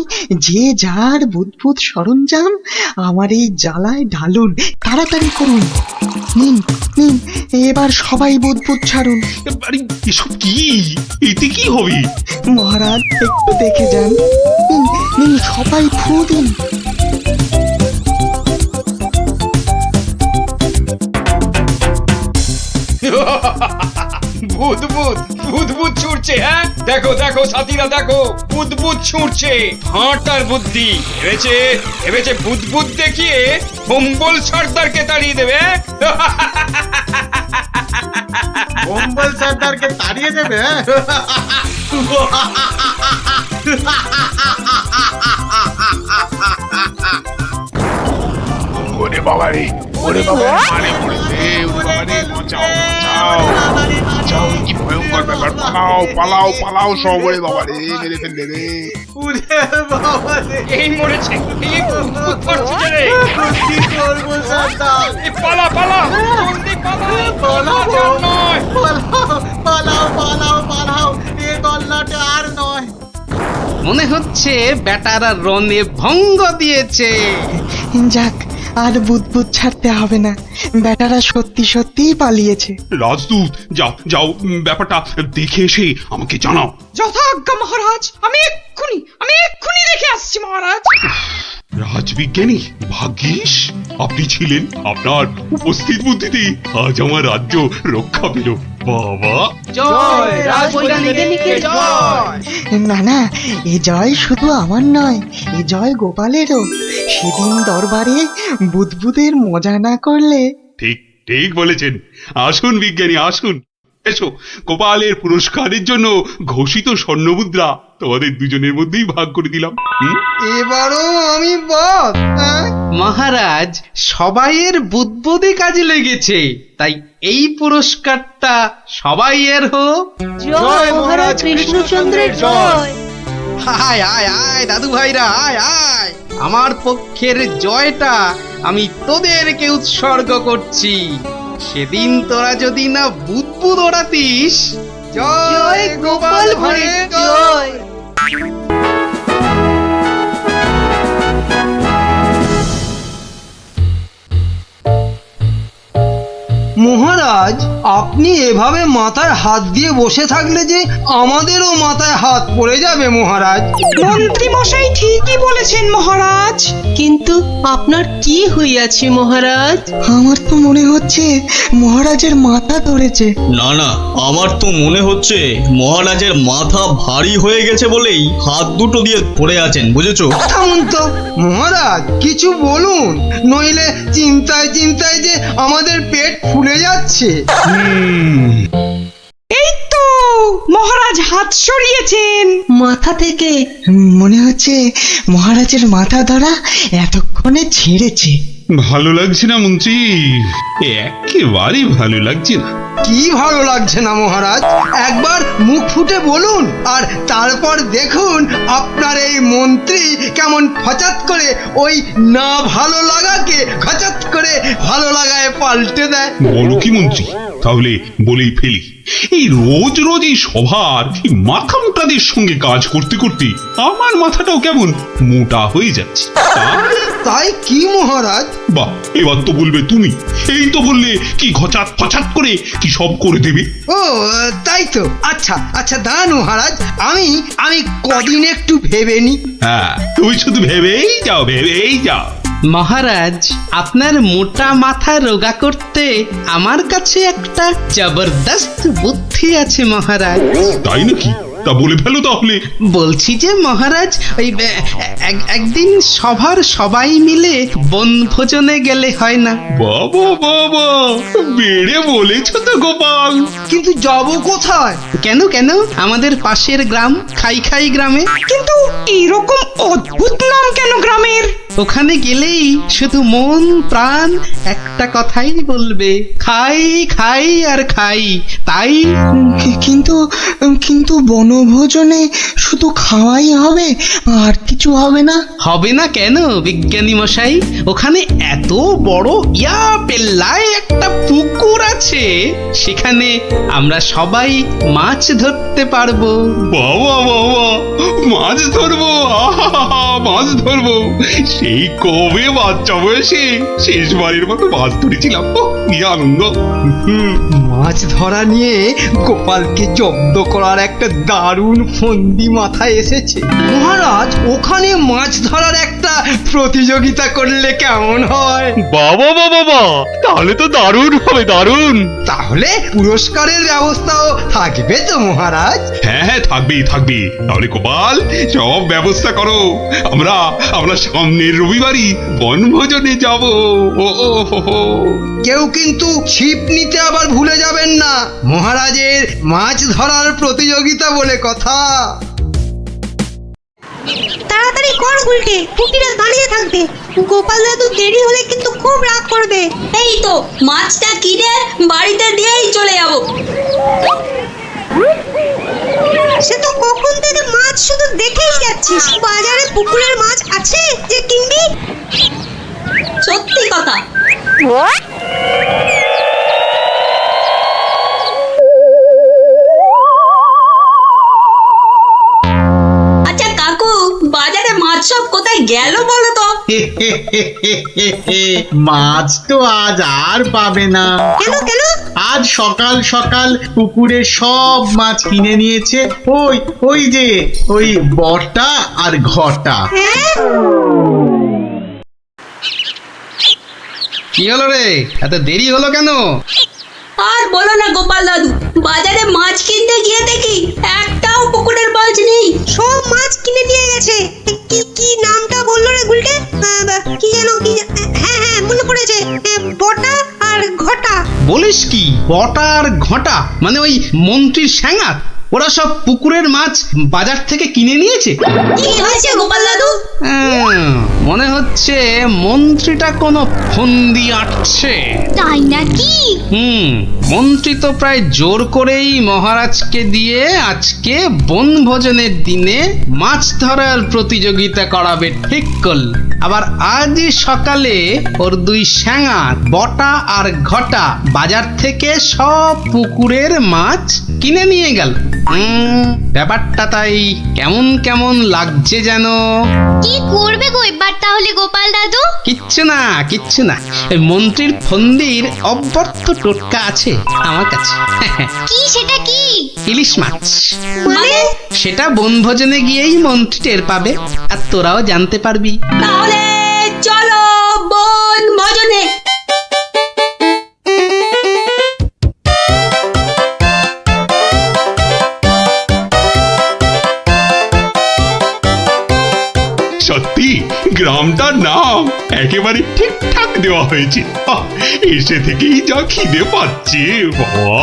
যে যার বুদবুদ সরঞ্জাম আমার এই জ্বালায় ঢালুন, তাড়াতাড়ি করুন। নিন নিন, এবার সবাই বুদবুদ ছাড়ুন।
আরে এসব কি? এতে কি হবে?
মহারাজ একটু দেখে যান। নিন নিন, সবাই ফু দিন।
বুদবুদ বুদবুদ ছুটছে। হ্যাঁ দেখো দেখো সাথীরা, দেখো বুদবুদ ছুটছে। হাঁটার বুদ্ধি ভেবেছে, ভেবেছে বুদবুদ দেখিয়ে ভম্বল সর্দারকে তাড়িয়ে দেবে।
কম্বল সর্দারকে তাড়িয়ে দেবে।
ওরে বাবা রে, ওরে বাবা মানে পড়েছে, ওরে বাবা রে, বাঁচাও বাঁচাও বাঁচাও, কি ভয়ঙ্কর ব্যাপার, পালাও পালাও পালাও সব, ওরে বাবা রে, মেরে ফেললে রে।
ওরে বাবা রে,
এই মরেছে, এই ভূত করছে রে।
কি করবো সর্দার?
এই পালা পালা, জলদি পালা,
পালাও,
আর নয়।
পালাও পালাও পালাও, এ গল্লাটা আর নয়।
মনে হচ্ছে বেটারা রনে ভঙ্গ দিয়েছে।
যাক, আর বুদবুদ ছাড়তে হবে না, বেটারা সত্যি সত্যিই পালিয়েছে।
রাজদূত যাও যাও, ব্যাপারটা দেখে এসে আমাকে জানাও।
যথাজ্ঞা মহারাজ, আমি এক্ষুনি দেখে আসছি মহারাজ।
রাজবিজ্ঞানী, ভাগ্যিস আপনি ছিলেন, আপনার উপস্থিত বুদ্ধিতেই আজ আমার রাজ্য রক্ষা পেল। বাবা,
জয় রাজবৈজ্ঞানিকের জয়।
না না, এ জয় শুধু আমার নয়, এ জয় গোপালেরও। সেদিন দরবারে বুদবুদের মজা না করলে।
ঠিক ঠিক বলেছেন। আসুন বিজ্ঞানী, আসুন। এসো, গোপালের পুরস্কারের জন্য ঘোষিত স্বর্ণমুদ্রা তোমাদের দুজনের মধ্যেই ভাগ করে দিলাম।
এবারও আমি বাদ।
মহারাজ, সবাইয়ের বুদ্বুদে কাজে লেগেছে, তাই এই পুরস্কারটা সবাইয়ের হোক।
জয় মহারাজ কৃষ্ণচন্দ্রের জয়।
আয় আয় আয় দাদু ভাইরা, আয় আয়, আমার পক্ষের জয়টা আমি তোদেরকে উৎসর্গ করছি। সেদিন তোরা যদি না বুদ্বুদ ওড়াতিস।
জয় গোপাল ভাঁড়ের
জয়।
মহারাজ, আপনি এভাবে মাথায় হাত দিয়ে বসে থাকলে যে আমাদেরও মাথায় হাত পড়ে যাবে মহারাজ।
মন্ত্রী মশাই ঠিকই বলেছেন মহারাজ। কিন্তু আপনার কি হইয়াছে মহারাজ?
আমার তো মনে হচ্ছে মহারাজের মাথা ধরেছে।
না না, আমার তো মনে হচ্ছে মহারাজের মাথা ভারী হয়ে গেছে বলেই হাত দুটো দিয়ে পড়ে আছেন, বুঝেছো?
থামুন তো মহারাজ, কিছু বলুন, নইলে চিন্তায় চিন্তায় যে আমাদের পেট ফুলে যাচ্ছে।
এই তো মহারাজ হাত সরিয়েছেন
মাথা থেকে। মনে হচ্ছে মহারাজের মাথা ধরা এতক্ষণে ছেড়েছে।
ভালো লাগছে না মন্ত্রী, একেবারে ভালো লাগছে না।
কি ভালো লাগছে না মহারাজ? একবার মুখ ফুটে বলুন, আর তারপর দেখুন আপনার এই মন্ত্রী কেমন ফচাত করে ওই না ভালো লাগাকে খচাত করে ভালো লাগায় পাল্টে দেয়।
বলো কি মন্ত্রী, তাহলে বলেই ফেলি। এই রোজ রোজ এই সভার মাথা মোটাদের সঙ্গে কাজ করতে করতে আমার মাথাটাও কেমন মোটা হয়ে যাচ্ছে।
তাই কি মহারাজ?
বাহ, এবার তো বলবে তুমি। এই তো বললে কি ঘচাত ফচাত করে কি সব করে দেবে।
ও তাই তো। আচ্ছা আচ্ছা, দাঁড়ান মহারাজ, আমি কদিন একটু ভেবে নি।
হ্যাঁ, তুমি শুধু ভেবেই যাও, ভেবেই যাও।
মহারাজ, আপনার মোটা মাথা রোগা করতে আমার কাছে একটা জবরদস্ত বুদ্ধি আছে মহারাজ।
তাই নাকি? তা বলে ফেলো তাহলে।
বলছি যে মহারাজ, ওই একদিন সভার সবাই মিলে বনভোজনে গেলে হয় না?
বাবা বাবা, বেড়ে বলেছ তো গোপাল।
কিন্তু যাব কোথায়?
কেন কেন, আমাদের পাশের গ্রাম খাই খাই গ্রামে।
কিন্তু এরকম অদ্ভুত নাম কেন গ্রামের?
ওখানে গেলেই শুধু মন প্রাণ একটা কথাই বলবে, খাই খাই আর খাই। তাই
কিন্তু কিন্তু বনভোজনে শুধু খাওয়াই হবে, আর কিছু হবে না?
হবে না কেন বিজ্ঞানী মশাই? ওখানে এত বড় পেল্লায় একটা পুকুর আছে, সেখানে আমরা সবাই মাছ ধরতে পারবো।
বাবা বাবা, মাছ ধরবো, মাছ ধরবো। সেই কবে বাচ্চা বয়সে শেষবারের মতো মাছ ধরেছিলাম, কি আনন্দ।
মাছ ধরা নিয়ে গোপালকে জব্দ করার একটা দারুণ ফন্দি মাথায় এসেছে। মহারাজ, ওখানে মাছ ধরার একটা প্রতিযোগিতা করলে কেমন হয়?
বাবা বাবা বাবা, তাহলে তো দারুণ হবে, দারুণ।
তাহলে পুরস্কারের ব্যবস্থাও থাকবে তো মহারাজ?
হ্যাঁ হ্যাঁ, থাকবেই থাকবে। তাহলে গোপাল, সব ব্যবস্থা করো। আমরা সামনের রবিবারই বনভোজনে যাব।
কেউ কিন্তু ছিপ নিতে আবার ভুলে যাবেন না, মহারাজের মাছ ধরার প্রতিযোগিতা বলে কথা।
তাড়াতাড়ি কর উল্টে, পুটিরা দাঁড়িয়ে থাকবে, গোপাল দাদু দেরি হলে কিন্তু খুব রাগ করবে। এই তো মাছটা কিনে বাড়িতে দিয়েই চলে যাব। সে তো কখন থেকে মাছ শুধু দেখেই যাচ্ছিস, বাজারে পুকুরের মাছ আছে যে কিনবি? সত্যি কথা। আচ্ছা কাকু, বাজারে মাছ সব কোথায় গেল বলো তো?
মাছ তো আজ আর পাবে না।
কেন কেন?
আজ সকাল সকাল পুকুরে সব মাছ কিনে নিয়েছে ওই যে ওই বটা আর ঘটা।
কি হলো রে, এত দেরি হলো কেন?
আর বলো না গোপাল দাদু, বাজারে মাছ কিনতে গিয়ে দেখি একটাও পুকুরের মাছ নেই, সব মাছ কিনে নিয়ে গেছে। কি নামটা বললো রে গুলটে? কি যেন হ্যাঁ মনে পড়েছে, বটা আর ঘটা।
বলিস কি, বটা আর ঘটা মানে ওই মন্ত্রীর স্যাঙাত? ওরা সব পুকুরের মাছ বাজার থেকে কিনে নিয়েছে।
কি হয়েছে গোপাল দাদু?
মনে হচ্ছে মন্ত্রীটা কোনো ফন্দি আটছে।
তাই নাকি?
মন্ত্রী তো প্রায় জোর করেই মহারাজকে দিয়ে আজকে বনভোজনের দিনে মাছ ধরার প্রতিযোগিতা করাবে ঠিক করল। আবার আজ সকালে ওর দুই স্যাঙাত বটা আর ঘটা বাজার থেকে সব পুকুরের মাছ কিনে নিয়ে গেল। ব্যাপারটা তাই কেমন কেমন লাগছে যেন।
কি করবে গো এবার তাহলে গোপাল দাদু?
কিচ্ছু না, এই মন্ত্রীর ফন্দির অব্যর্থ টোটকা আছে আমার কাছে।
কি সেটা কি?
ইলিশ মাছ।
মানে?
সেটা বনভোজনে গিয়েই মন্ত্রী টের পাবে, আর তোরাও জানতে পারবি।
তাহলে চলো বনভোজনে।
সত্যি গ্রামটার নাম একেবারে ঠিকঠাক দেওয়া হয়েছে। এসে থেকেই যা খিদে পাচ্ছে বাবা।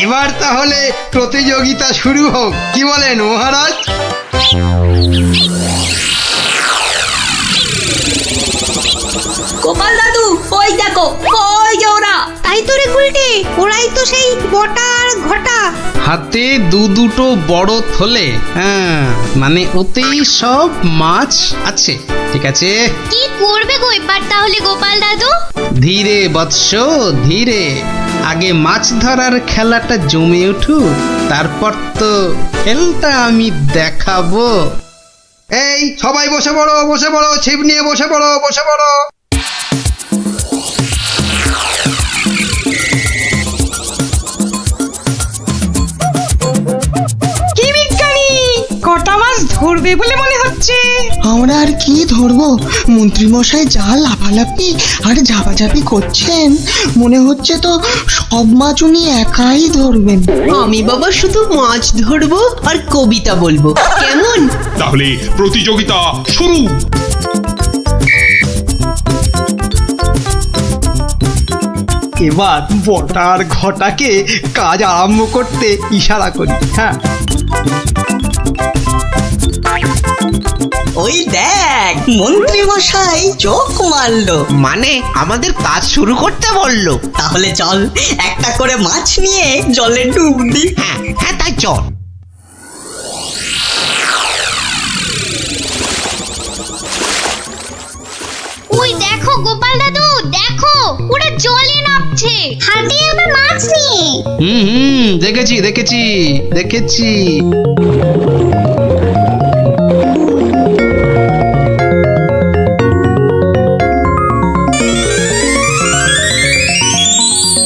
এবার তাহলে প্রতিযোগিতা শুরু হোক, কি বলেন মহারাজ?
গোপাল দাদু ওই দেখো, ওই যে ওরা। তাই তো রে গুলটে, ওরাই তো সেই বটা আর ঘটা।
হাতে দুটো বড় থলে, মানে ওতেই সব মাছ আছে। ঠিক আছে,
কি করবে গো এবার তাহলে গোপাল দাদু?
ধীরে বৎস ধীরে, আগে মাছ ধরার খেলাটা জমে উঠুক, তারপর তো খেলটা আমি দেখাবো।
এই সবাই বসে পড়ো, ছিপ নিয়ে বসে পড়ো।
কি বিজ্ঞানী, কটা মাছ ধরবে বলে মনে হচ্ছে?
আমরা আর কি ধরবো, মন্ত্রীমশাই যা লাফালাফি আর ঝাপাঝাপি করছেন, মনে হচ্ছে তো সব মাছ উনি একাই ধরবেন।
আমি বাবা শুধু মাছ ধরবো আর কবিতা বলবো, কেমন?
তাহলে প্রতিযোগিতা শুরু।
এবার বটার ঘটাকে কাজ আরম্ভ করতে ইশারা করি। হ্যাঁ,
ওই দেখ মন্ত্রী মশাই চোখ মারলো,
মানে আমাদের কাজ শুরু করতে বললো।
তাহলে চল একটা করে মাছ নিয়ে জলে ডুব দি।
হ্যাঁ তাই চল।
ওই দেখো গোপাল দাদু, দেখো ওরা জলে নামছে, হাতে আবার মাছ নিয়ে।
দেখেছি।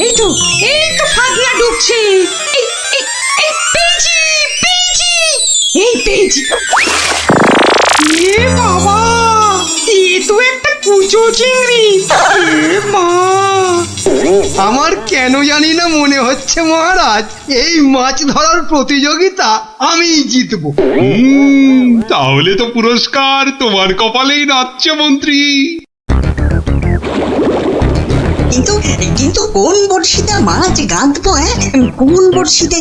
এই তো ফাগলা ডুবছে। পেয়েছি। এ বাবা, এ তো একটা কুচো চিংড়ি। মা,
আমার কেন জানি না মনে হচ্ছে মহারাজ এই মাছ ধরার প্রতিযোগিতা আমি জিতবো।
তাহলে তো পুরস্কার তোমার কপালেই নাচছে মন্ত্রী।
কিন্তু কোন বড়শিতে মাছ গাঁথবো? কোন বড়শিতে?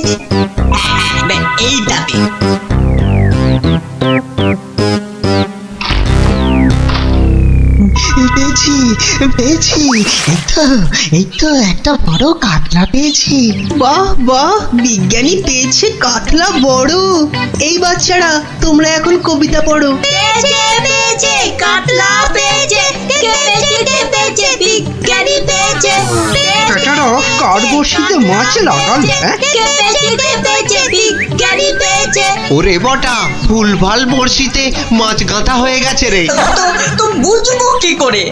এইটাতে।
পেয়েছি এই তো একটা বড় কাতলা পেয়েছি।
বাহ বাহ, বিজ্ঞানী পেয়েছে কাতলা বড়। এই বাচ্চারা, তোমরা এখন কবিতা পড়ো।
পেয়েছে পেয়েছে কাতলা পেয়েছে, কে পেয়েছে কে পেয়েছে, বিজ্ঞানী পেয়েছে।
বেটারা কার বড়শিতে মাছ লাগাল? হ্যাঁ,
কে পেয়েছে কে পেয়েছে, বিজ্ঞানী পেয়েছে।
ওরে বটা, ভুলভাল বড়শিতে মাছ গাঁথা হয়ে গেছে রে।
তো বুঝবো কি করে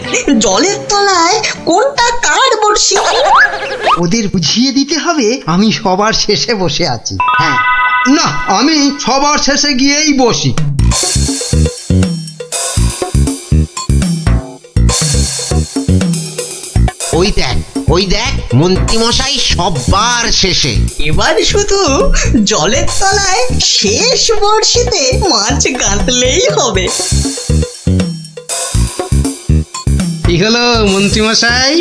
জলের তলায় কোনটা কার বড়শি?
ওদের বুঝিয়ে দিতে হবে আমি সবার শেষে বসে আছি। হ্যাঁ, না, আমি সবার শেষে গিয়েই বসি।
ওই দেখ মন্ত্রীমশাই সবার শেষে।
এবার শুধু জলের তলায় শেষ বড়শিতে মাছ গাঁথলেই হবে।
কি হলো মন্ত্রীমশাই?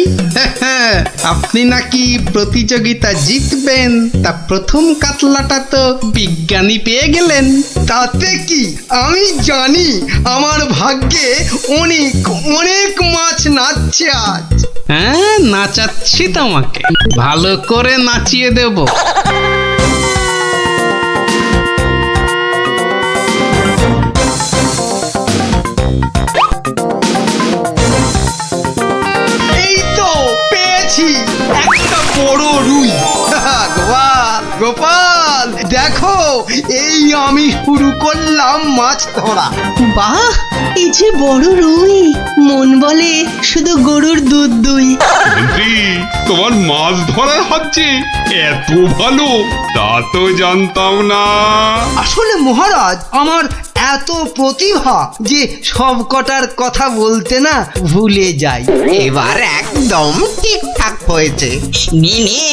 আপনি নাকি প্রতিযোগিতা জিতবেন, তা প্রথম কাতলাটা তো বিজ্ঞানী পেয়ে গেলেন।
তাতে কি, আমি জানি আমার ভাগ্যে অনেক অনেক মাছ নাচছে আজ।
হ্যাঁ, নাচাচ্ছি তোমাকে, ভালো করে নাচিয়ে দেব।
এই তো পেয়েছি একটা বড় রুই। গোপাল গোপাল, দেখো এই আমি শুরু করলাম মাছ ধরা।
বাহ, এই যে বড় রুই, মন বলে শুধু গরুর দুধ দুই।
মন্ত্রী, তোমার মাছ ধরার হচ্ছে এত ভালো, তা তো জানতাম না।
আসলে মহারাজ, আমার এত প্রতিভা যে সব কটার কথা বলতে না ভুলে যাই।
এবার একদম ঠিকঠাক হয়েছে।
নে নে,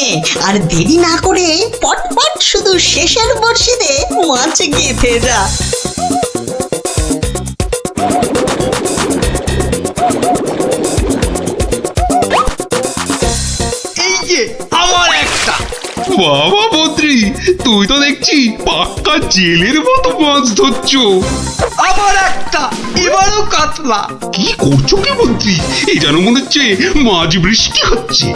আর দেরি না করে পটপট শুধু শেষের বড়শিতে মাছ গেঁথে যা।
এই যে আবার একটা।
বাবা মন্ত্রী, তুই তো দেখছি পাক্কা জেলের মতো মাছ ধরছো।
আবার একটা, এবারও কাতলা।
কি করছো কি মন্ত্রী? এই যেন মনে হচ্ছে মাঝ বৃষ্টি হচ্ছে।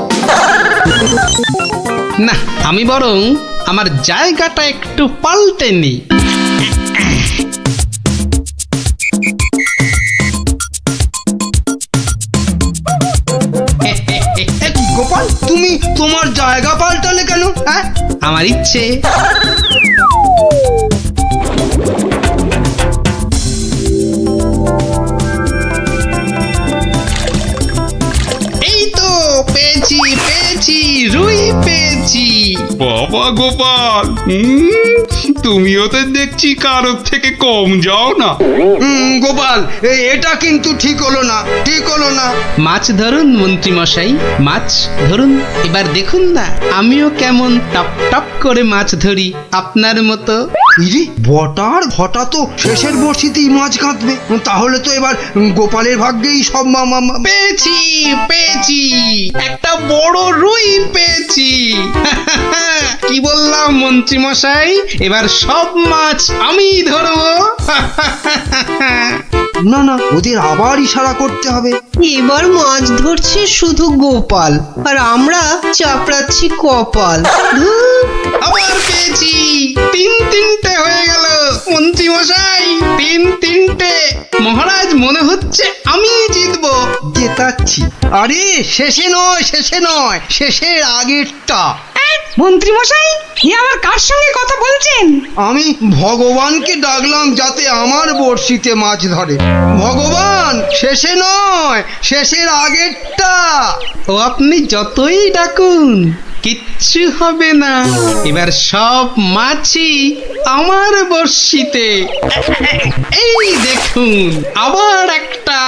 না, আমি বরং আমার জায়গাটা একটু পাল্টে নিই।
গোপাল, তুমি তোমার জায়গা পাল্টালে কেন? হ্যাঁ,
আমার ইচ্ছে। এই তো পেয়েছি পেয়েছি, রুই পেয়েছি।
বাবা গোপাল, তুমিও তো দেখছি কারোর থেকে কম যাও না।
গোপাল, এটা কিন্তু ঠিক হলো না, ঠিক হলো না।
মাছ ধরুন মন্ত্রীমশাই, মাছ ধরুন। এবার দেখুন না আমিও কেমন টপ টপ করে মাছ ধরি আপনার মতো।
ইরে, বটার ঘটা তো শেষের বর্ষিতেই মাছ কাঁদবে। তাহলে তো এবার গোপালের ভাগ্যেই সব
পেয়েছি পেয়েছি, একটা বড় রুই পেয়েছি। কি বললাম মন্ত্রীমশাই, এবার সব মাছ আমি ধরবো।
না না, ওদের আবার ইশারা করতে হবে।
এবার মাছ ধরছে শুধু গোপাল, আর আমরা চাপড়াচ্ছি কপাল।
আবার পেয়েছি, তিনটে হয়ে গেল মন্ত্রীমশাই, তিনটে। মহারাজ, মনে হচ্ছে আমি জিতবো।
জেতাচ্ছি। আরে শেষে নয়, শেষের আগেরটা।
মন্ত্রী মশাই, এ আবার কার সঙ্গে কথা বলছেন?
আমি ভগবানকে ডাকলাম যাতে আমার বড়শিতে মাছ ধরে। ভগবান, শেষে নয়, শেষের আগেরটা।
ও আপনি যতই ডাকুন কিচ্ছু হবে না, এবার সব মাছই আমার বড়শিতে। এই দেখুন আবার একটা।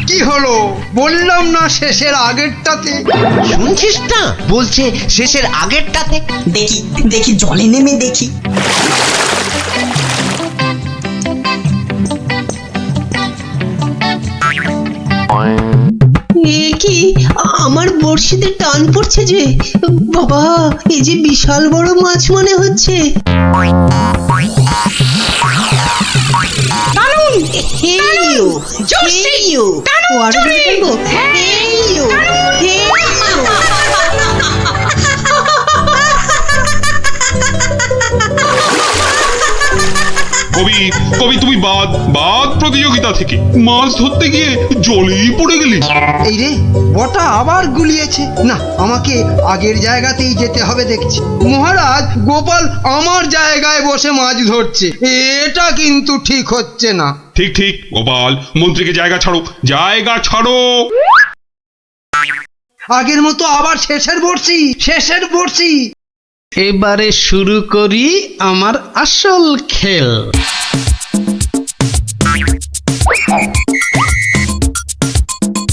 কি হলো? বললাম না শেষের আগেরটাতে।
শুনছিস না, বলছে শেষের আগেরটাতে।
দেখি দেখি, জলে নেমে দেখি।
এ কি, আমার বড়শিতে টান পড়ছে যে। বাবা, এই যে বিশাল বড় মাছ মনে হচ্ছে।
টানুন টানুন
হেইও
জোরসে
হেইও
টানুন
ও আরো
জোরে।
টানবো
হ্যাঁ,
হেইও হেইও
কবি কবি তুমি বাদ বাদ প্রতিযোগিতা থেকে মাছ ধরতে গিয়ে জলেই পড়ে গেলি।
এই রে বটা আবার গুলিয়েছে না, আমাকে আগের জায়গাতেই যেতে হবে দেখছি। মহারাজ, গোপাল আমার জায়গায় বসে মাছ ধরছে, এটা কিন্তু ঠিক হচ্ছে না।
ঠিক ঠিক গোপাল, মন্ত্রীকে জায়গা ছাড়ো, জায়গা ছাড়ো।
আগের মতো আবার শেষের বড়শি।
এবারে শুরু করি আমার আসল খেল।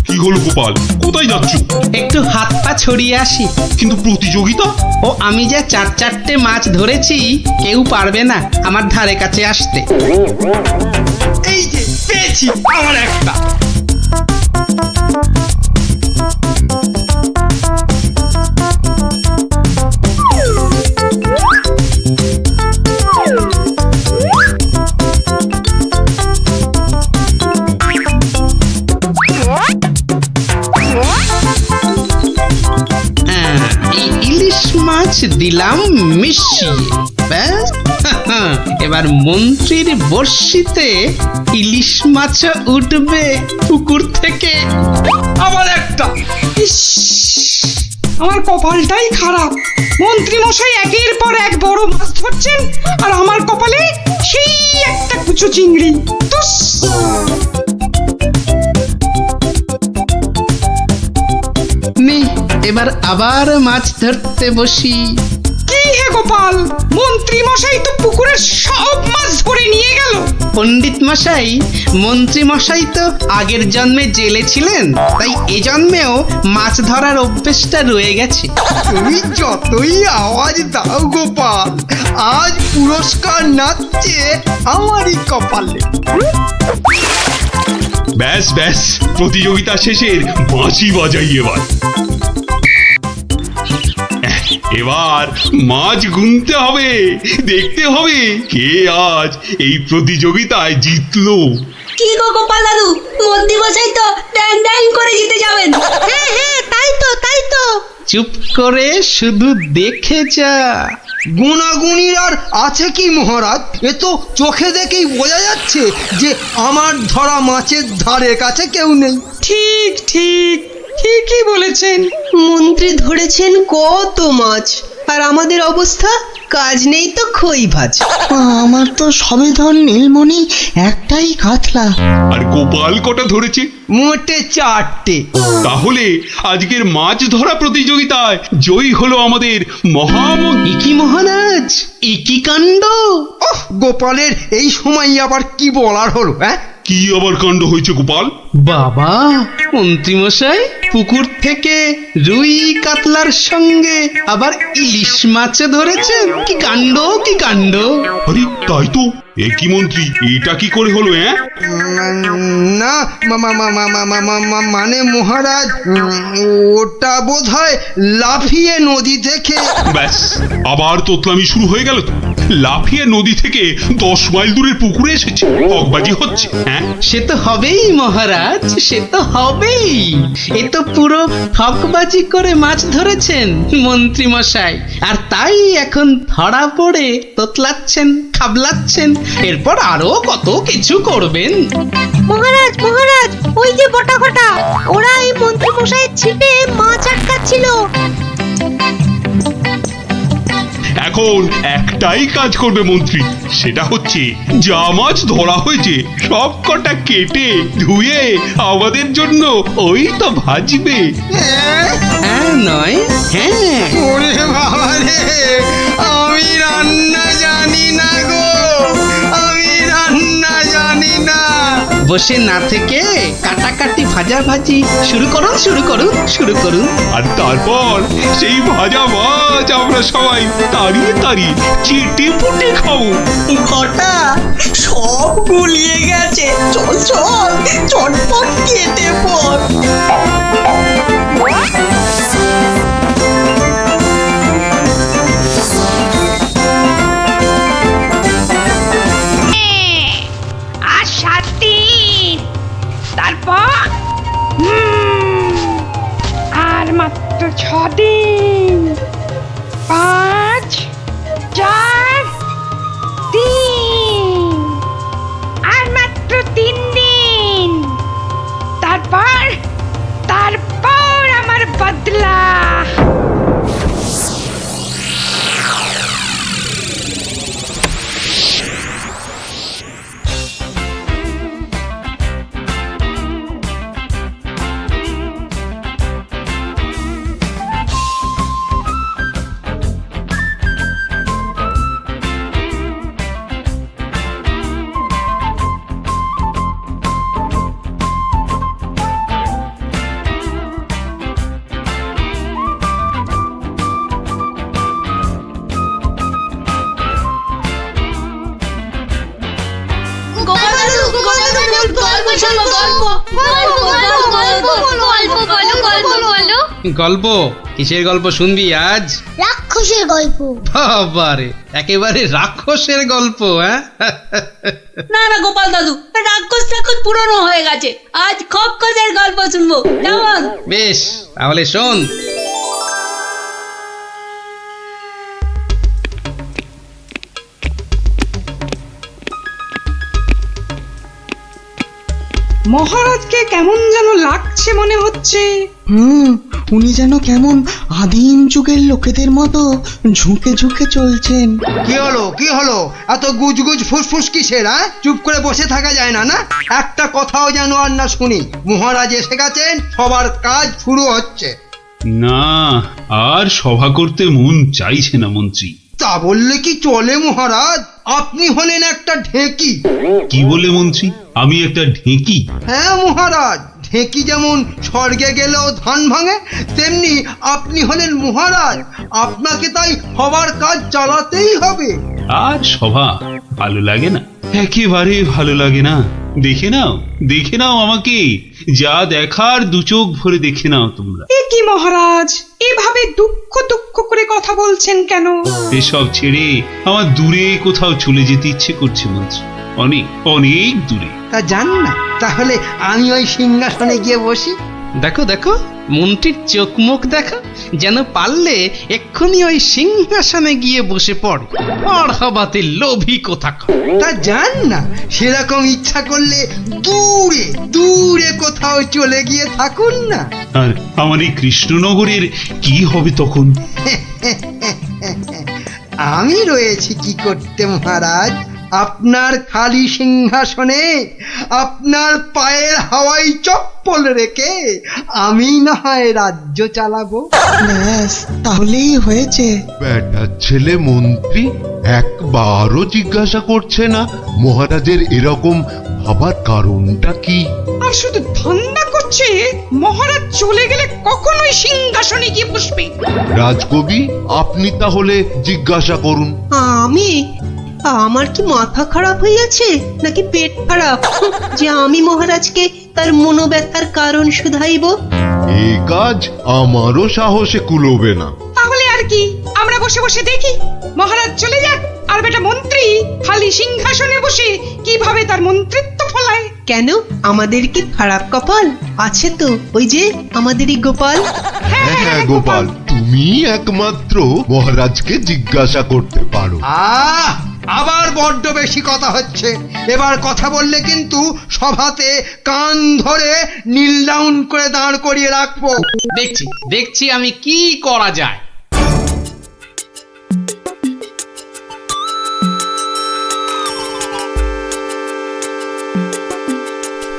কি হলো গোপাল, কোথায় যাচ্ছ?
একটু হাত পা ছড়িয়ে আসি।
কিন্তু প্রতিযোগিতা?
ও আমি যা চারটে মাছ ধরেছি, কেউ পারবে না আমার ধারে কাছে আসতে।
এই যে পেয়েছি আমার একটা।
এই ইলিশ মাছ দিলাম মিশিয়ে, ব্যাস। এবার মন্ত্রীর বড়শিতে ইলিশ মাছ উঠবে পুকুর থেকে।
আবার একটা।
ইস, আমার কপালটাই খারাপ। মন্ত্রী মশাই একের পর এক বড় মাছ ধরছেন, আর আমার কপালে সেই একটা কুচো চিংড়ি। তুস।
নি, এবার আবার মাছ ধরতে বসি।
কি হে গোপাল, মন্ত্রী মশাই তো পুকুরের সব মাছ ধরে নিয়ে গেল।
পণ্ডিত মশাই, মন্ত্রী মশাই তো আগের জন্মে জেলে ছিলেন, তাই এ জন্মেও মাছ ধরার অভ্যেসটা রয়ে গেছে।
তুমি যতই আওয়াজ দাও গোপাল, আজ পুরস্কার নাচছে আমারই কপালে।
ব্যাস ব্যাস, প্রতিযোগিতা শেষের বাঁশি বাজাই এবার। এবার মাছ গুনতে হবে, দেখতে হবে কে আজ এই প্রতিযোগিতায় জিতলো।
কি গো গোপাল দাদু, মন্ত্রী মশাই তো ড্যাং ড্যাং করে জিতে যাবেন। হ্যাঁ হ্যাঁ, তাই তো।
চুপ করে শুধু দেখে যা।
গুণাগুণির আর আছে কি মহারাজ? এ তো চোখে দেখেই বোঝা যাচ্ছে যে আমার ধরা মাছের ধারে কাছে কেউ নেই।
ঠিক ঠিকই বলেছেন।
মন্ত্রী ধরেছেন কত মাছ, আর আমাদের অবস্থা কাজ নেই তো খই ভাজ।
আমার তো সবে ধর নীলমণি একটাই কাতলা।
আর গোপাল কটা ধরেছে?
মোটে 4টে।
তাহলে আজকের মাছ ধরা প্রতিযোগিতায় জয়ী হলো আমাদের মহামন্ত্রী।
কি মহারাজ, একই কাণ্ড!
গোপালের এই সময় আবার কি বলার হলো? হ্যাঁ,
কি আবার কাণ্ড হয়েছে গোপাল?
বাবা, মন্ত্রী মশাই পুকুর থেকে রুই কাতলার সঙ্গে আবার ইলিশ মাছ ধরেছেন। কি কাণ্ড, কি কাণ্ড!
আরে তাই তো, একই মন্ত্রী, এটা কি করে হলো?
না মানে মহারাজ, ওটা বোধহয় লাফিয়ে নদী থেকে।
ব্যাস, আবার তোতলামি শুরু হয়ে গেল তো। লাফিয়ে নদী থেকে 10 মাইল দূরের পুকুরে এসেছে, হকবাজি হচ্ছে। হ্যাঁ,
সে তো হবেই মহারাজ, সে তো হবেই। এ তো পুরো ঠকবাজি করে মাছ ধরেছেন মন্ত্রী মশাই, আর তাই এখন ধরা পড়ে তোতলাচ্ছেন, খাবলাচ্ছেন। এরপর আরো কত কিছু করবেন।
মহারাজ, ওই যে বটা কটা, ওরা এই মন্ত্রী মশাইয়ের ছিপে মাছ আটকাচ্ছিল।
এখন একটাই কাজ করবে মন্ত্রী, সেটা হচ্ছে যা মাছ ধরা হয়েছে সব কটা কেটে ধুয়ে আমাদের জন্য ওই তো ভাজবে।
হ্যাঁ নয়, হ্যাঁ।
ওরে বাবা রে, আমি রান্না জানি না গো, আমি রান্না জানি না।
বসে না থেকে কাটাকাটি ভাজাভাজি শুরু করুন।
আর তারপর সেই ভাজা মাছ আমরা সবাই তাড়িয়ে চেটে পুটে খাবো।
ঘটা সব গুলিয়ে গেছে। চল চটপট কেটে পড়।
আর 7
দিন 5 4 3 আর মাত্র 3 দিন তারপর আমার বদলা।
গল্প? কিসের গল্প শুনবি আজ?
রাক্ষসের গল্প।
বাবারে, একেবারে রাক্ষসের গল্প? হ্যাঁ,
না না গোপাল দাদু, রাক্ষস পুরনো হয়ে গেছে, আজ খপ্পখসের গল্প শুনবো। কেমন?
বেশ, তাহলে শোন।
মহারাজকে কেমন যেন লাগছে মনে হচ্ছে।
উনি যেন কেমন আদিম যুগের লোকেদের মতো ঝুঁকে ঝুঁকে চলছেন।
কি হলো এত গুজগুজ ফুসফুস কিসের? চুপ করে বসে থাকা যায় না? না, একটা কথাও যেন আর না শুনি। মহারাজ এসে গেছেন, সবার কাজ শুরু হচ্ছে।
না, আর সভা করতে মন চাইছে না মন্ত্রী।
তা বললে কি চলে মহারাজ? আপনি হলেন একটা ঢেঁকি।
কি বলে মন্ত্রী? আমি একটা ঢেঁকি?
হ্যাঁ মহারাজ, ঢেঁকি যেমন স্বর্গে গেলেও ধান ভাঙে, তেমনি আপনি হলেন মহারাজ। আপনাকে তাই সবার কাজ চালাতেই হবে।
আর সভা ভালো লাগে না, একেবারে ভালো লাগে না। দেখে নাও আমাকে, যা দেখার দু চোখ ভরে দেখে নাও তোমরা।
এ কি মহারাজ, এভাবে দুঃখ করে কথা বলছেন কেন?
এসব ছেড়ে আমার দূরে কোথাও চলে যেতে ইচ্ছে করছে মন্ত্রী, অনেক অনেক দূরে।
তা যান না, তাহলে আমি ওই সিংহাসনে গিয়ে বসি।
দেখো মন্ত্রীর চোখ মুখ দেখো, যেন পারলে এক্ষুনি ওই সিংহাসনে গিয়ে বসে পড়ে। আর হবাতে লোভী কোথাকার।
তা যান না, সেরকম ইচ্ছা করলে দূরে দূরে কোথাও চলে গিয়ে থাকুন না।
আর আমার এই কৃষ্ণনগরের কি হবে তখন?
আমি রয়েছি কি করতে মহারাজ? আপনার খালি সিংহাসনে আপনার পায়ের হাওয়াই চপ্পল রেখে আমি না হয় রাজ্য চালাবো।
ব্যাস, তাহলেই হয়েছে।
বেটার ছেলে মন্ত্রী একবারও জিজ্ঞাসা করছে না মহারাজের এরকম ভাবার কারণটা কি?
আর শুধু ধান্দা করছে মহারাজ চলে গেলে কখনোই সিংহাসনে গিয়ে বসবে।
রাজকবি, আপনি তাহলে জিজ্ঞাসা করুন।
আমার কি মাথা খারাপ হয়ে আছে নাকি পেট খারাপ যে আমি মহারাজকে তার মনোব্যথার কারণ শুধাইব?
এই কাজ আমারও সাহসে কুলোবে না।
তাহলে আর কি, আমরা বসে বসে দেখি মহারাজ চলে যাক, আর বেটা মন্ত্রী খালি সিংহাসনে বসে কিভাবে তার মন্ত্রিত্ব ফলায়।
কেন, আমাদের কি খারাপ কপাল আছে? তো ওই যে আমাদেরই গোপাল।
হ্যাঁ গোপাল, তুমি একমাত্র মহারাজকে জিজ্ঞাসা করতে পারো।
আবার বড্ড বেশি কথা হচ্ছে। এবার কথা বললে কিন্তু সভাতে কান ধরে নীল ডাউন করে দাঁড় করিয়ে রাখবো।
দেখছি আমি কি করা যায়।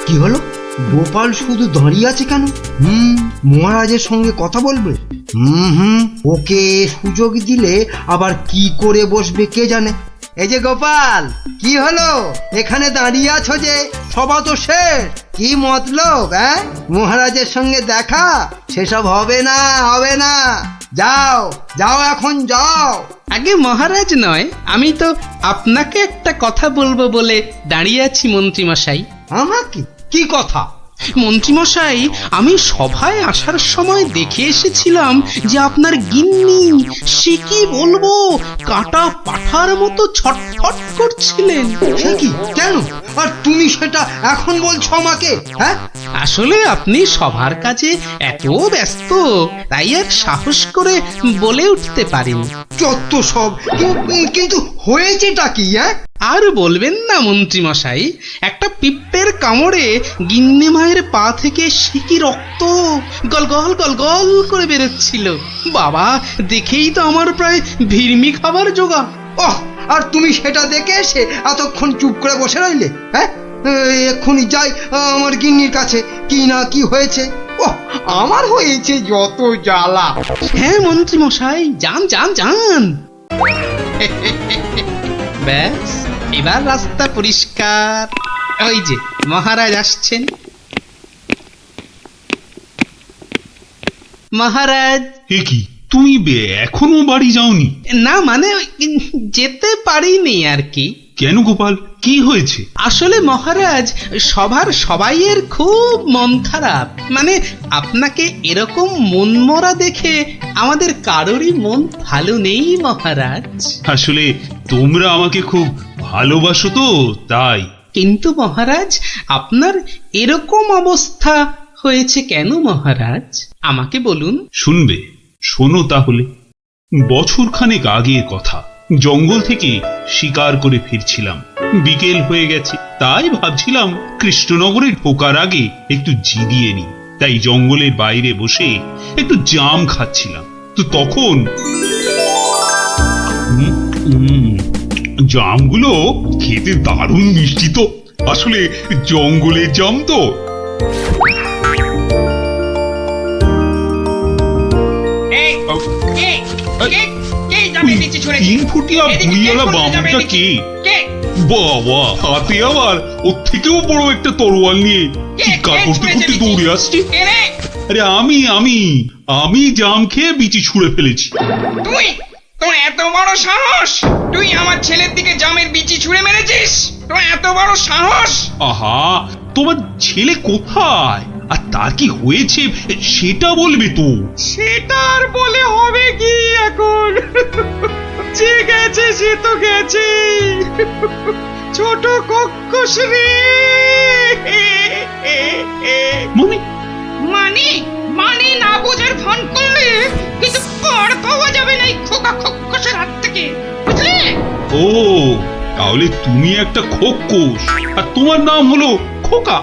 কি হলো? গোপাল শুধু দাঁড়িয়ে আছে কেন? মহারাজের সঙ্গে কথা বলবে। ওকে সুযোগ দিলে আবার কি করে বসবে কে জানে। এই যে গোপাল, কি হলো? এখানে দাঁড়িয়ে আছো যে? সভা তো শেষ, কি মতলব? মহারাজের সঙ্গে দেখা? সেসব হবে না। যাও এখন যাও।
আগে মহারাজ নয়, আমি তো আপনাকে একটা কথা বলবো বলে দাঁড়িয়ে আছি মন্ত্রী মশাই।
আমাকে? কি কথা?
মন্ত্রীমশাই, আমি সভায় আসার সময় দেখে এসেছিলাম যে আপনার গিন্নি, সে কি বলবো, কাটা পাঠার মতো ছটফট করছিলেন।
সে কি? কেন? আর তুমি সেটা এখন বলছো আমাকে?
আসলে আপনি সবার কাছে এত ব্যস্ত, তাই আর সাহস করে বলে উঠতে পারেন।
যত সব কিন্তু হয়েছেটা কি?
আর বলবেন না মন্ত্রী মশাই, একটা পিঁপড়ের কামড়ে গিন্নি মায়ের পা থেকে সিকি রক্ত গল গল গল গল করে বেরোচ্ছিল। বাবা, দেখেই তো আমার প্রায় ভিড়মি খাবার জোগাড়।
ওহ, আর তুমি সেটা দেখে এসে এতক্ষণ চুপ করে বসে রইলে? হ্যাঁ, এক্ষুনি যাই আমার গিন্নির কাছে, কি না কি হয়েছে। ওহ, আমার হয়েছে যত জ্বালা।
হ্যাঁ মন্ত্রী মশাই, যান যান যান। ব্যাস, এবার রাস্তা পরিষ্কার। ওই যে মহারাজ আসছেন। মহারাজ।
এ কি, তুমি এখনো বাড়ি যাওনি?
না মানে যেতে পারিনি আর কি।
কেন গোপাল, কি হয়েছে?
আসলে মহারাজ, সবাইয়ের খুব মন খারাপ। মানে আপনাকে এরকম মনমরা দেখে আমাদের কারোরই মন ভালো নেই মহারাজ।
আসলে তোমরা আমাকে খুব ভালোবাসো তো, তাই।
কিন্তু মহারাজ, আপনার এরকম অবস্থা হয়েছে কেন মহারাজ? আমাকে বলুন।
শুনবে? শোনো তাহলে। বছরখানেক আগের কথা, জঙ্গল থেকে শিকার করে ফিরছিলাম। বিকেল হয়ে গেছে, তাই ভাবছিলাম কৃষ্ণনগরে ঢোকার আগে একটু জিরিয়ে নি। তাই জঙ্গলের বাইরে বসে একটু জাম খাচ্ছিলাম। তো তখন জামগুলো খেতে দারুণ মিষ্টি তো। আসলে জঙ্গলের জাম তো। তিন ফুটিয়া ভুঁড়িওয়ালা বামুনটা কে? বাবা, হাতে আবার ওর থেকেও বড় একটা তরোয়াল নিয়ে চিৎকার করতে করতে দৌড়ে আসছে। আরে আমি জাম খেয়ে বিচি ছুঁড়ে ফেলেছি।
তুই, তোর এত বড় সাহস! তুই আমার ছেলের দিকে জামের বিচি ছুঁড়ে মেরেছিস? তোর এত বড় সাহস!
আহা, তোমার ছেলে কোথায় আর তার কি হয়েছে সেটা বলবে তো।
সেটা আর বলে হবে কি এখন? যে গেছে সে তো গেছে। ছোট কক্ষস রে। মানে না বোঝার ভান করলে কিন্তু পার পাওয়া যাবে না এই খোকা কক্ষসের হাত থেকে, বুঝলে?
ও, তাহলে তুমি একটা খোকস আর তোমার নাম হলো খোকা।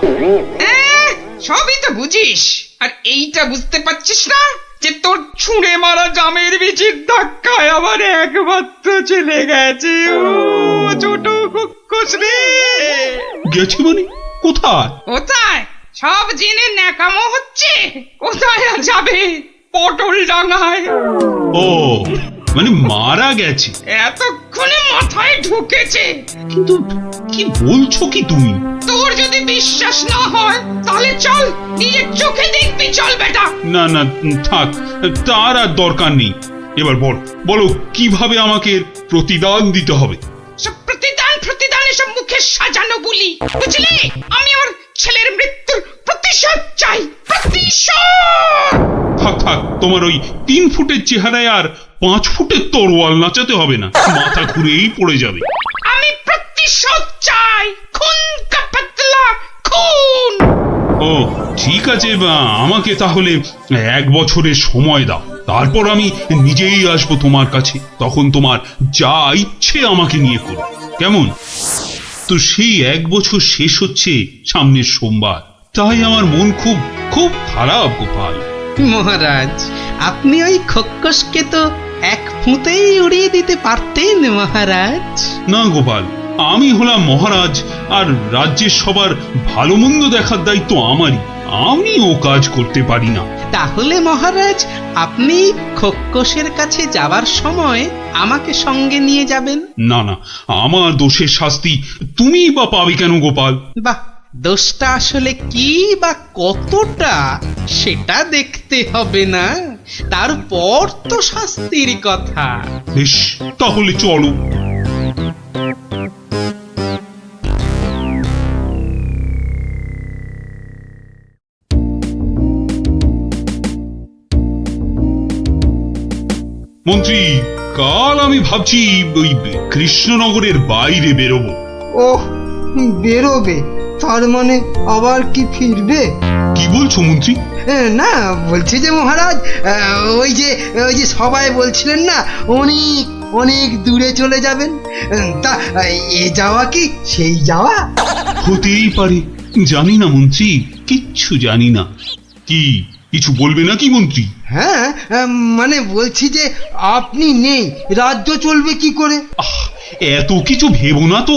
সবই তো বুঝিস, আর এইটা বুঝতে পারছিস না যে তোর ছুঁড়ে মারা জামের বিচির ধাক্কায় আমার একমাত্র চলে গেছে। ও ছোট কুকুস রে।
গেছে মানে কোথায়?
কোথায় সব জেনে ন্যাকামো হচ্ছে? কোথায় আর যাবে? পটল ডাঙায়।
ও, মানে মারা গেছে?
এতক্ষণে মাথায় ঢুকেছে।
কিন্তু কি বলছো কি তুমি?
তোর যদি বিশ্বাস না হয় তাহলে চল, নিজের চোখে দেখবি। চল বেটা।
না না, থাক, তার আর দরকার নেই। এবার বলো কিভাবে আমাকে প্রতিদান দিতে হবে?
সব প্রতিদান এসব মুখে সাজানো বলি, বুঝলি? আমি আমার ছেলের মৃত্যুর প্রতিশোধ চাই। প্রতিশোধ!
থাক, তোমার ওই 3 ফুটের চেহারায় আর 5 ফুটের তরোয়াল নাচাতে হবে না, মাথা ঘুরেই পড়ে যাবে।
আমি প্রতিশোধ চাই, খুন কা পাতলা খুন।
ও ঠিক আছে, আমাকে তাহলে 1 বছরের সময় দাও, তারপর আমি নিজেই আসবো তোমার কাছে। তখন তোমার যা ইচ্ছে আমাকে নিয়ে করো, কেমন? তো সেই 1 বছর শেষ হচ্ছে সামনের সোমবার, তাই আমার মন খুব খুব খারাপ গোপাল।
মহারাজ, আপনি ওই খোকসকে তো 1 ফুঁতেই উড়িয়ে দিতে পারতেন মহারাজ।
না গোপাল, আমি হলাম মহারাজ, আর রাজ্যের সবার ভালো মন্দ দেখার দায়িত্ব আমারই। আমি ও কাজ করতে পারি না।
তাহলে মহারাজ, আপনি খোকসের কাছে যাবার সময় আমাকে সঙ্গে নিয়ে যাবেন।
না, আমার দোষের শাস্তি তুমি বা পাবে কেন গোপাল?
বাহ, দোষটা আসলে কি বা কতটা সেটা দেখতে হবে না, তারপর তো শাস্তির কথা।
বেশ, তাহলে চলো। মন্ত্রী, কাল আমি ভাবছি ওই কৃষ্ণনগরের বাইরে বেরোবো।
ওহ, বেরোবে? তার মানে আবার কি ফিরবে?
কি বলছো মন্ত্রী?
না, বলছি যে মহারাজ, ওই যে সবাই বলছিলেন না অনেক অনেক দূরে চলে যাবেন, তা এ যাওয়া কি সেই যাওয়া?
হতেই পারে, জানি না মন্ত্রী, কিচ্ছু জানি না। কি কিছু বলবে নাকি মন্ত্রী?
হ্যাঁ, মানে বলছি যে আপনি নেই, রাজ্য চলবে কি করে?
এত কিছু ভেবো না তো,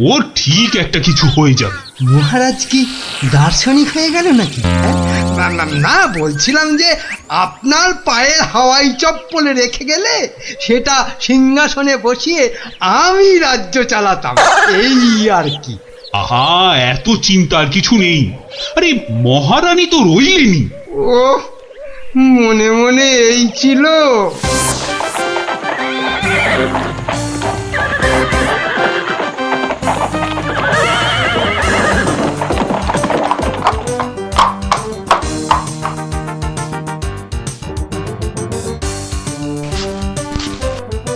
ওর ঠিক একটা কিছু হয়ে যাবে।
মহারাজ কি দার্শনিক হয়ে গেল নাকি? না, বলছিলাম যে আপনার পায়ের হাওয়াই চপ্পলে রেখে গেলে সেটা সিংহাসনে বসিয়ে আমি রাজ্য চালাতাম, এই আর কি।
আহা, এত চিন্তার কিছু নেই। আরে মহারানী তো রইলেনি।
ও মনে মনে এই ছিল।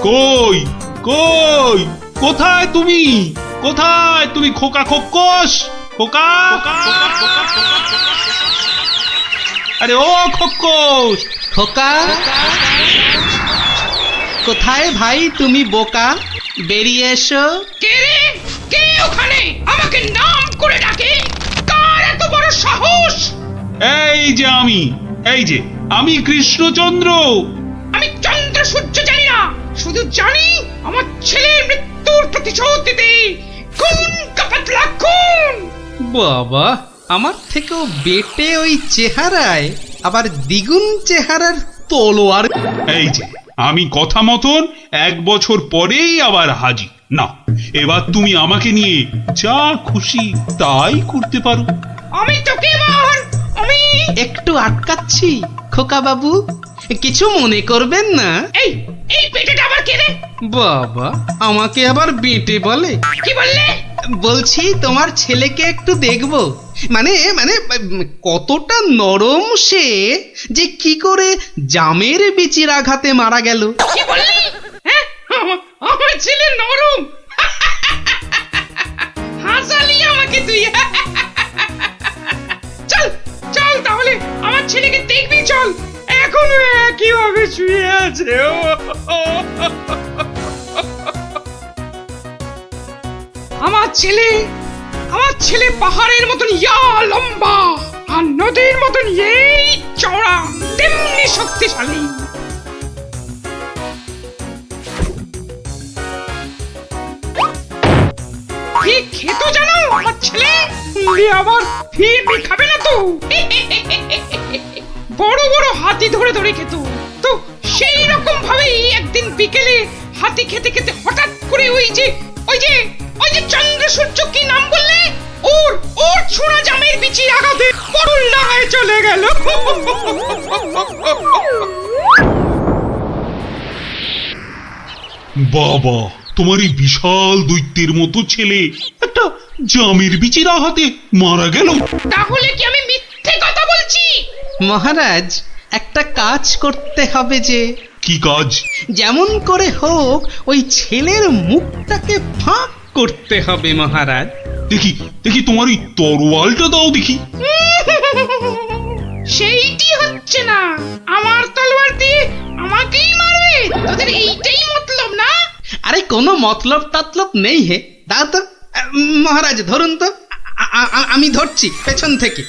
কই কই, কোথায় তুমি? কোথায় তুমি খোকা খোকস? খোকা, আরে ও খোকস,
খোকা কোথায় ভাই তুমি বোকা? বেরিয়ে এসো।
কে রে? কে ওখানে আমাকে নাম করে ডাকে? কার এত বড় সাহস?
এই যে আমি কৃষ্ণচন্দ্র।
আমি চন্দ্র সূর্য জানি না, শুধু জানি আমার ছেলের মৃত্যুর প্রতিশোধ দিতে খুন কাপাতলা খুন।
বাবা, আমার থেকেও বেটে ওই চেহারায় আবার দ্বিগুণ চেহারার তলোয়ার।
এই যে আমি কথা মতন 1 বছর পরেই আবার হাজির। না, এবার তুমি আমাকে নিয়ে যা খুশি তাই করতে পারো।
আমি তোকে এবার আমি
একটু আটকাচ্ছি খোকা বাবু, কিছু মনে করবেন না।
এই পেটেটা আবার কে রে?
বাবা, আমাকে আবার বেটে বলে?
কি বললে?
বলছি তোমার ছেলেকে একটু দেখবো, মানে কতটা নরম সে, যে কি করে জামের বিচির আঘাতে মারা গেল।
কি বললি? হ্যাঁ, আমার ছেলে নরম? হাসালি আমাকে তুই। চল চল তাহলে আমার ছেলেকে দেখবি, চল। এখনো একইভাবে শুয়ে আছে। আমার ছেলে পাহাড়ের মতন ইয়া লম্বা, আর নদীর মতন এই চওড়া, তেমনি শক্তিশালী। কি খেত জানো আমার ছেলে? আবার ফিরবি খাবে না তো। বড় বড় হাতি ধরে ধরে খেত। তো সেই রকম ভাবেই একদিন বিকেলে হাতি খেতে খেতে হঠাৎ করে ওই যে চন্দ্র সূর্য, কি নাম বললে? ওর ছোড়া জামের বিচির আঘাতে পটল ডাঙায় চলে গেল।
বাবা, তোমার এই বিশাল দৈত্যের মতো ছেলে একটা জামের বিচির আঘাতে মারা গেল?
তাহলে কি আমি মিথ্যে কথা বলছি?
মহারাজ, একটা কাজ করতে হবে যে।
কি কাজ?
যেমন করে হোক ওই ছেলের মুখটাকে ফাঁক করতে হবে মহারাজ।
দেখি তোমার ওই তরোয়ালটা দাও দেখি।
সেইটি হচ্ছে না, আমার তলোয়ার দিয়ে আমাকেই মারবে? তোদের এইটাই মতলব না?
আরে কোনো মতলব টাতলব নেই হে। দাও তো মহারাজ, ধরুন তো। আমি ধরছি পেছন থেকে।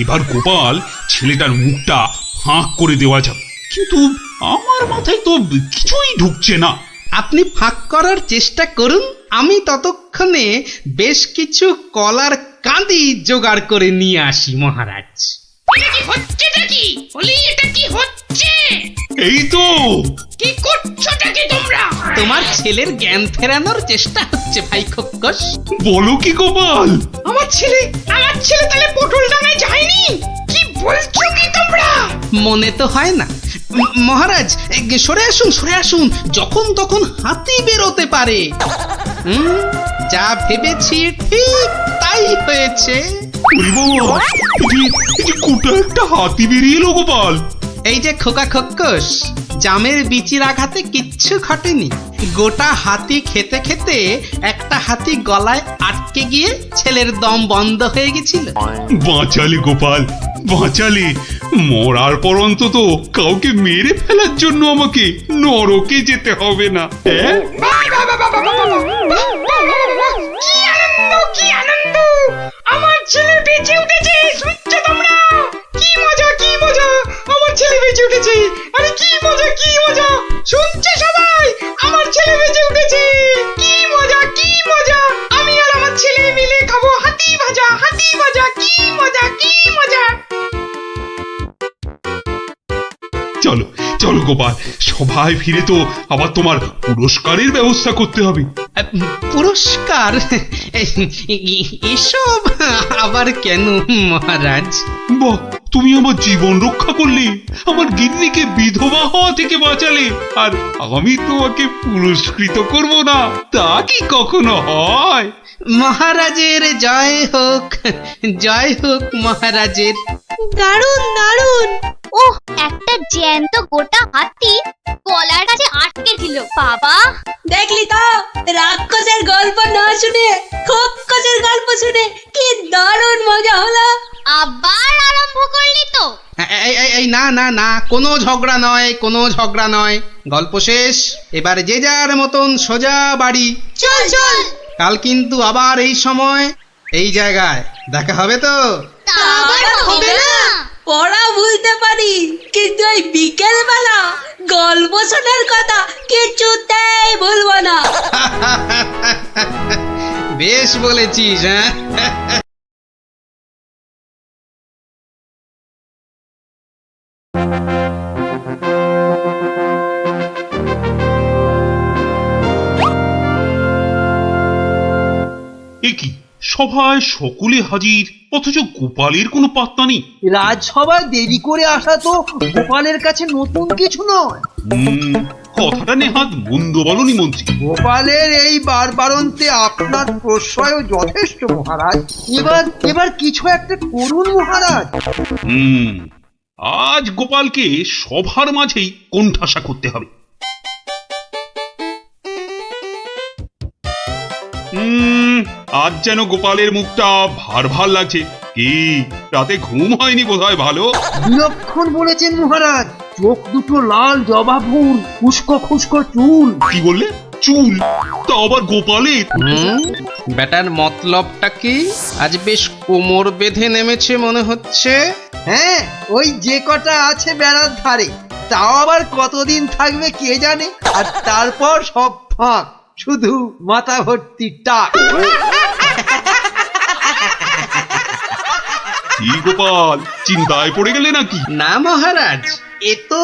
এবার গোপাল ছেলেটার মুখটা ফাঁক করে দেওয়া যাবে, কিন্তু আমার মাথায় তো কিছুই ঢুকছে না।
আপনি ফাঁক করার চেষ্টা করুন, আমি ততক্ষণে বেশ কিছু কলার কাঁদি জোগাড় করে নিয়ে আসি মহারাজ।
এটা কি হচ্ছেটা কি? বলি এটা কি হচ্ছে?
এই তো।
কি করছোটা কি তোমরা?
তোমার ছেলের জ্ঞান ফেরানোর চেষ্টা হচ্ছে ভাই খোকস।
বলো কি গোপাল?
আমার ছেলে তাহলে পটল ডাঙায় যায়নি? কি বলছো কি তোমরা?
মনে তো হয় না মহারাজ। সরে আসুন, যখন তখন হাতি বেরোতে পারে। যা ভেবেছি ঠিক তাই হয়েছে।
একটা হাতি বেরিয়ে এলো গোপাল।
এই যে খোকা খোকস, জামের বিচির আঘাতে কিচ্ছু ঘটেনি, গোটা হাতি খেতে খেতে একটা হাতি গলায় আটকে গিয়ে ছেলের দম বন্ধ হয়ে গেছিল।
বাঁচালি গোপাল, বাঁচালি। মরার পর অন্তত কাউকে মেরে ফেলার জন্য আমাকে নরকে যেতে হবে না। হ্যাঁ,
কি আনন্দ, কি আনন্দ! আমার ছেলে বেঁচে উঠেছে, শুনছো তোমরা? কি মজা, কি মজা! আমার ছেলে বেঁচে উঠেছে। আরে কি মজা, কি মজা! শুনছো সবাই? আমার ছেলে বেঁচে উঠেছে। কি মজা, কি মজা! আমি আর আমার ছেলে মিলে খাবো হাতি ভাজা, হাতি ভাজা। কি মজা, কি মজা!
চলো চলো গোপাল, সবাই ফিরে তো আবার তোমার পুরস্কারের ব্যবস্থা করতে হবে।
পুরস্কার? এসব আবার কেন মহারাজ?
বাহ, তুমি আমার জীবন রক্ষা করলে, আমার গিন্নিকে বিধবা হওয়া থেকে বাঁচালে, আর আমি তোমাকে পুরস্কৃত করব না, তা কি কখনো হয়?
মহারাজের জয় হোক, জয় হোক মহারাজের।
দারুণ দারুণ। ওহ, একটা জ্যান্ত গোটা হাতি গলার কাছে আটকে ছিল বাবা।
দেখলি তো, রাক্ষসের গল্প না শুনে খোকসের গল্প শুনে কি দারুণ মজা হলো।
আবার আরম্ভ করলি তো?
এই না না না, কোনো ঝগড়া নয়, কোনো ঝগড়া নয়। গল্প শেষ, এবার যে যার মতন সোজা বাড়ি।
চল চল।
কাল কিন্তু আবার এই সময় এই জায়গায় দেখা হবে তো?
তা আবার হবে না।
পড়া ভুলতে পারি, কিন্তু এই বিকেল বেলা গল্প শোনার কথা কিছুতেই ভুলবো না।
বেশ বলেছিস। হ্যাঁ,
এ কি, সভায় সকলে হাজির, অথচ গোপালের কোনো পাত্তা নেই।
রাজসভায় দেরি করে আসা তো গোপালের কাছে নতুন কিছু নয়।
কথাটা নেহাত মন্দ বলনি মন্ত্রী।
গোপালের এই বারবারন্তে আপনার প্রশ্রয় যথেষ্ট মহারাজ। এবার কিছু একটা করুন মহারাজ।
আজ গোপালকে সভার মাঝেই কোণঠাসা করতে হবে। আজ যেন গোপালের মুখটা ভার ভার লাগছে। কি, রাতে ঘুম হয়নি বোধহয় ভালো?
বিলক্ষণ বলেছেন মহারাজ। চোখ দুটো লাল জবা ফুল, খুস্কো খুস্কো চুল।
কি বললে? চুল? তা আবার গোপালের?
বেটার মতলবটা কি? আজ বেশ কোমর বেঁধে নেমেছে মনে হচ্ছে।
হ্যাঁ, ওই যে কটা আছে বেড়ার ধারে, তাও আবার কতদিন থাকবে কে জানে। আর তারপর সব ফাঁক, শুধু মাথা ভর্তি টাক।
কি গোপাল, চিন্তায় পড়ে গেলে নাকি?
না মহারাজ, এ তো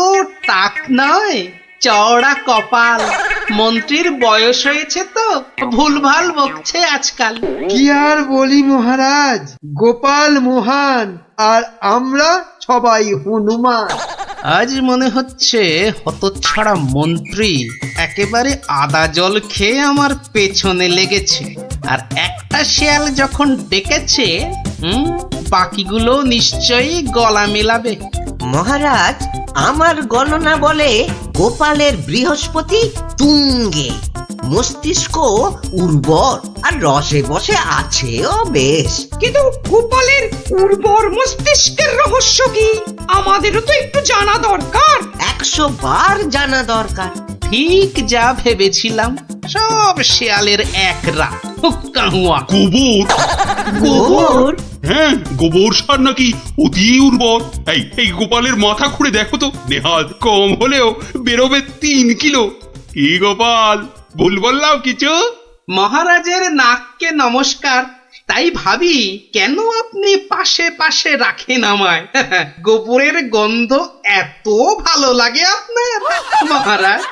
টাক নয়, চওড়া কপাল। মন্ত্রীর বয়স হয়েছে তো ভুলভাল বকছে আজকাল।
কি আর বলি মহারাজ, গোপাল মহান আর আমরা সবাই হনুমান।
আজ মনে হচ্ছে হতচ্ছাড়া মন্ত্রী একেবারে আদা জল খেয়ে আমার পেছনে লেগেছে। আর একটা শেয়াল যখন ডেকেছে, বাকিগুলো নিশ্চয়ই গলা মেলাবে।
মহারাজ, আমার গণনা বলে গোপালের বৃহস্পতি তুঙ্গে, মস্তিষ্ক উর্বর আর রসে বসে আছেও বেশ।
কিন্তু গোপালের উর্বর মস্তিষ্কের রহস্য কি? আমাদেরও তো একটু জানা দরকার।
100 বার জানা দরকার।
ঠিক যা ভেবেছিলাম, সব শেয়ালের একরা।
গোবর?
গোবর?
হ্যাঁ, গোবর সার নাকি অতি উর্বর। এই গোপালের মাথা খুঁড়ে দেখো তো, নেহাত কম হলেও বেরোবে 3 কিলো। কি গোপাল, ভুল বললাম কিছু?
মহারাজের নাককে নমস্কার। তাই ভাবি কেন আপনি পাশে পাশে রাখেন আমায়। গোবরের গন্ধ এত ভালো লাগে আপনার মহারাজ।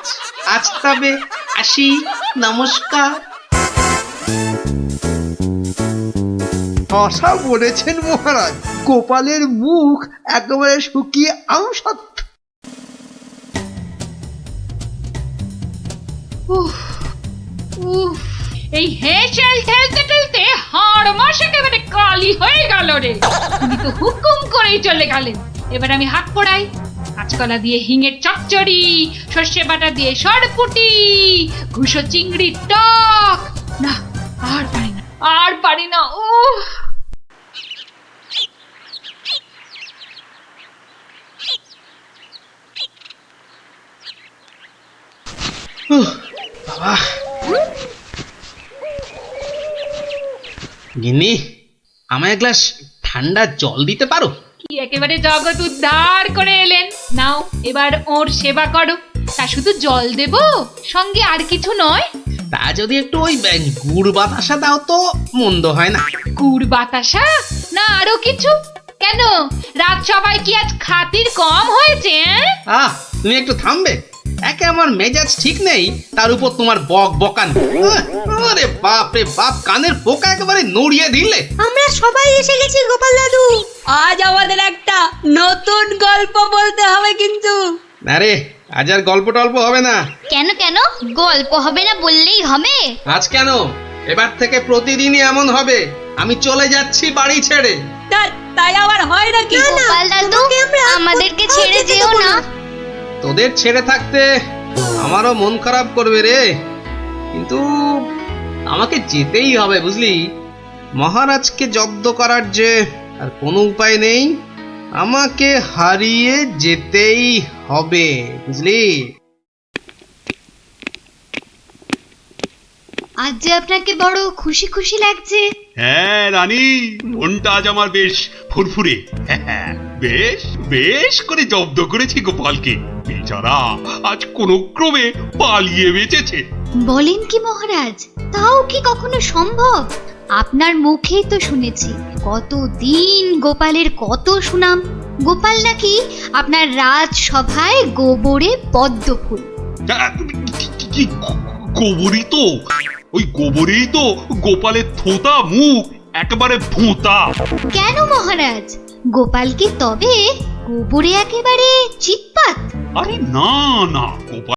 আজ তবে আসি, নমস্কার।
আশা বলেছেন মহারাজ, গোপালের মুখ একেবারে শুকিয়ে আমসত্ব।
এই হেঁচেল ঠেলতে ঠেলতে হাড় মাস একেবারে কালি হয়ে গেল রে। উনি তো হুকুম করেই চলে গেলেন, এবার আমি হাত পড়াই। আর কাঁচকলা দিয়ে হিঙের চচ্চড়ি, সর্ষে বাটা দিয়ে সরপুটি, ঘুষো চিংড়ির টক। না, আর পারি না, আর পারি না। ও
বাবা, গিন্নি, আমায় এক গ্লাস ঠান্ডা জল দিতে পারো?
কি একেবারে জগৎ উদ্ধার করে এলেন। নাও এবার ওর সেবা করো। তা শুধু জল দেব, সঙ্গে আর কিছু নয়?
তা যদি একটু ওই গুড় বাতাসা দাও তো মন্দ হয় না।
গুড় বাতাসা না আরো কিছু? কেন, রাত সবাই কি আজ খাতির কম হয়েছে?
তুমি একটু থামবে? একে আমার মেজাজ ঠিক নেই, তার উপর তোমার বক বকান। আরে বাপ রে বাপ, কানের পোকা একেবারে নড়িয়ে দিলে।
আমরা সবাই এসে গেছি গোপাল দাদু। আজ আমাদের একটা নতুন গল্প বলতে হবে কিন্তু।
আরে আজ আর গল্প টল্প হবে না।
কেন কেন গল্প হবে না বললেই হবে?
আজ কেন, এবার থেকে প্রতিদিনই এমন হবে। আমি চলে যাচ্ছি বাড়ি ছেড়ে।
তাই আবার হয় নাকি?
গোপাল দাদু, আমাদেরকে ছেড়ে যেও না।
তোদের ছেড়ে থাকতে আমারও মন খারাপ করবে রে, কিন্তু আমাকে যেতেই হবে বুঝলি। মহারাজকে জব্দ করার যে আর কোনো উপায় নেই, আমাকে হারিয়ে যেতেই হবে বুঝলি।
আজ যে আপনাকে বড় খুশি খুশি লাগছে।
হ্যাঁ রানী, মনটা আজ আমার বেশ ফুরফুরে। হ্যাঁ, বেশ বেশ করে জব্দ করেছি গোপালকে। বেচারা আজ কোন ক্রমে পালিয়ে বেঁচেছে।
বলেন কি মহারাজ, তাও কি কখনো সম্ভব? আপনার মুখেই তো শুনেছি কতদিন গোপালের কত সুনাম। গোপাল নাকি আপনার রাজসভায় গোবরে পদ্ম ফুল।
গোবরই তো, ওই গোবরেই তো গোপালের থোতা মুখ একেবারে ভোঁতা।
কেন মহারাজ, গোপাল কি তবে গোবরে একেবারে চিৎপাত?
আরে না না, গোপাল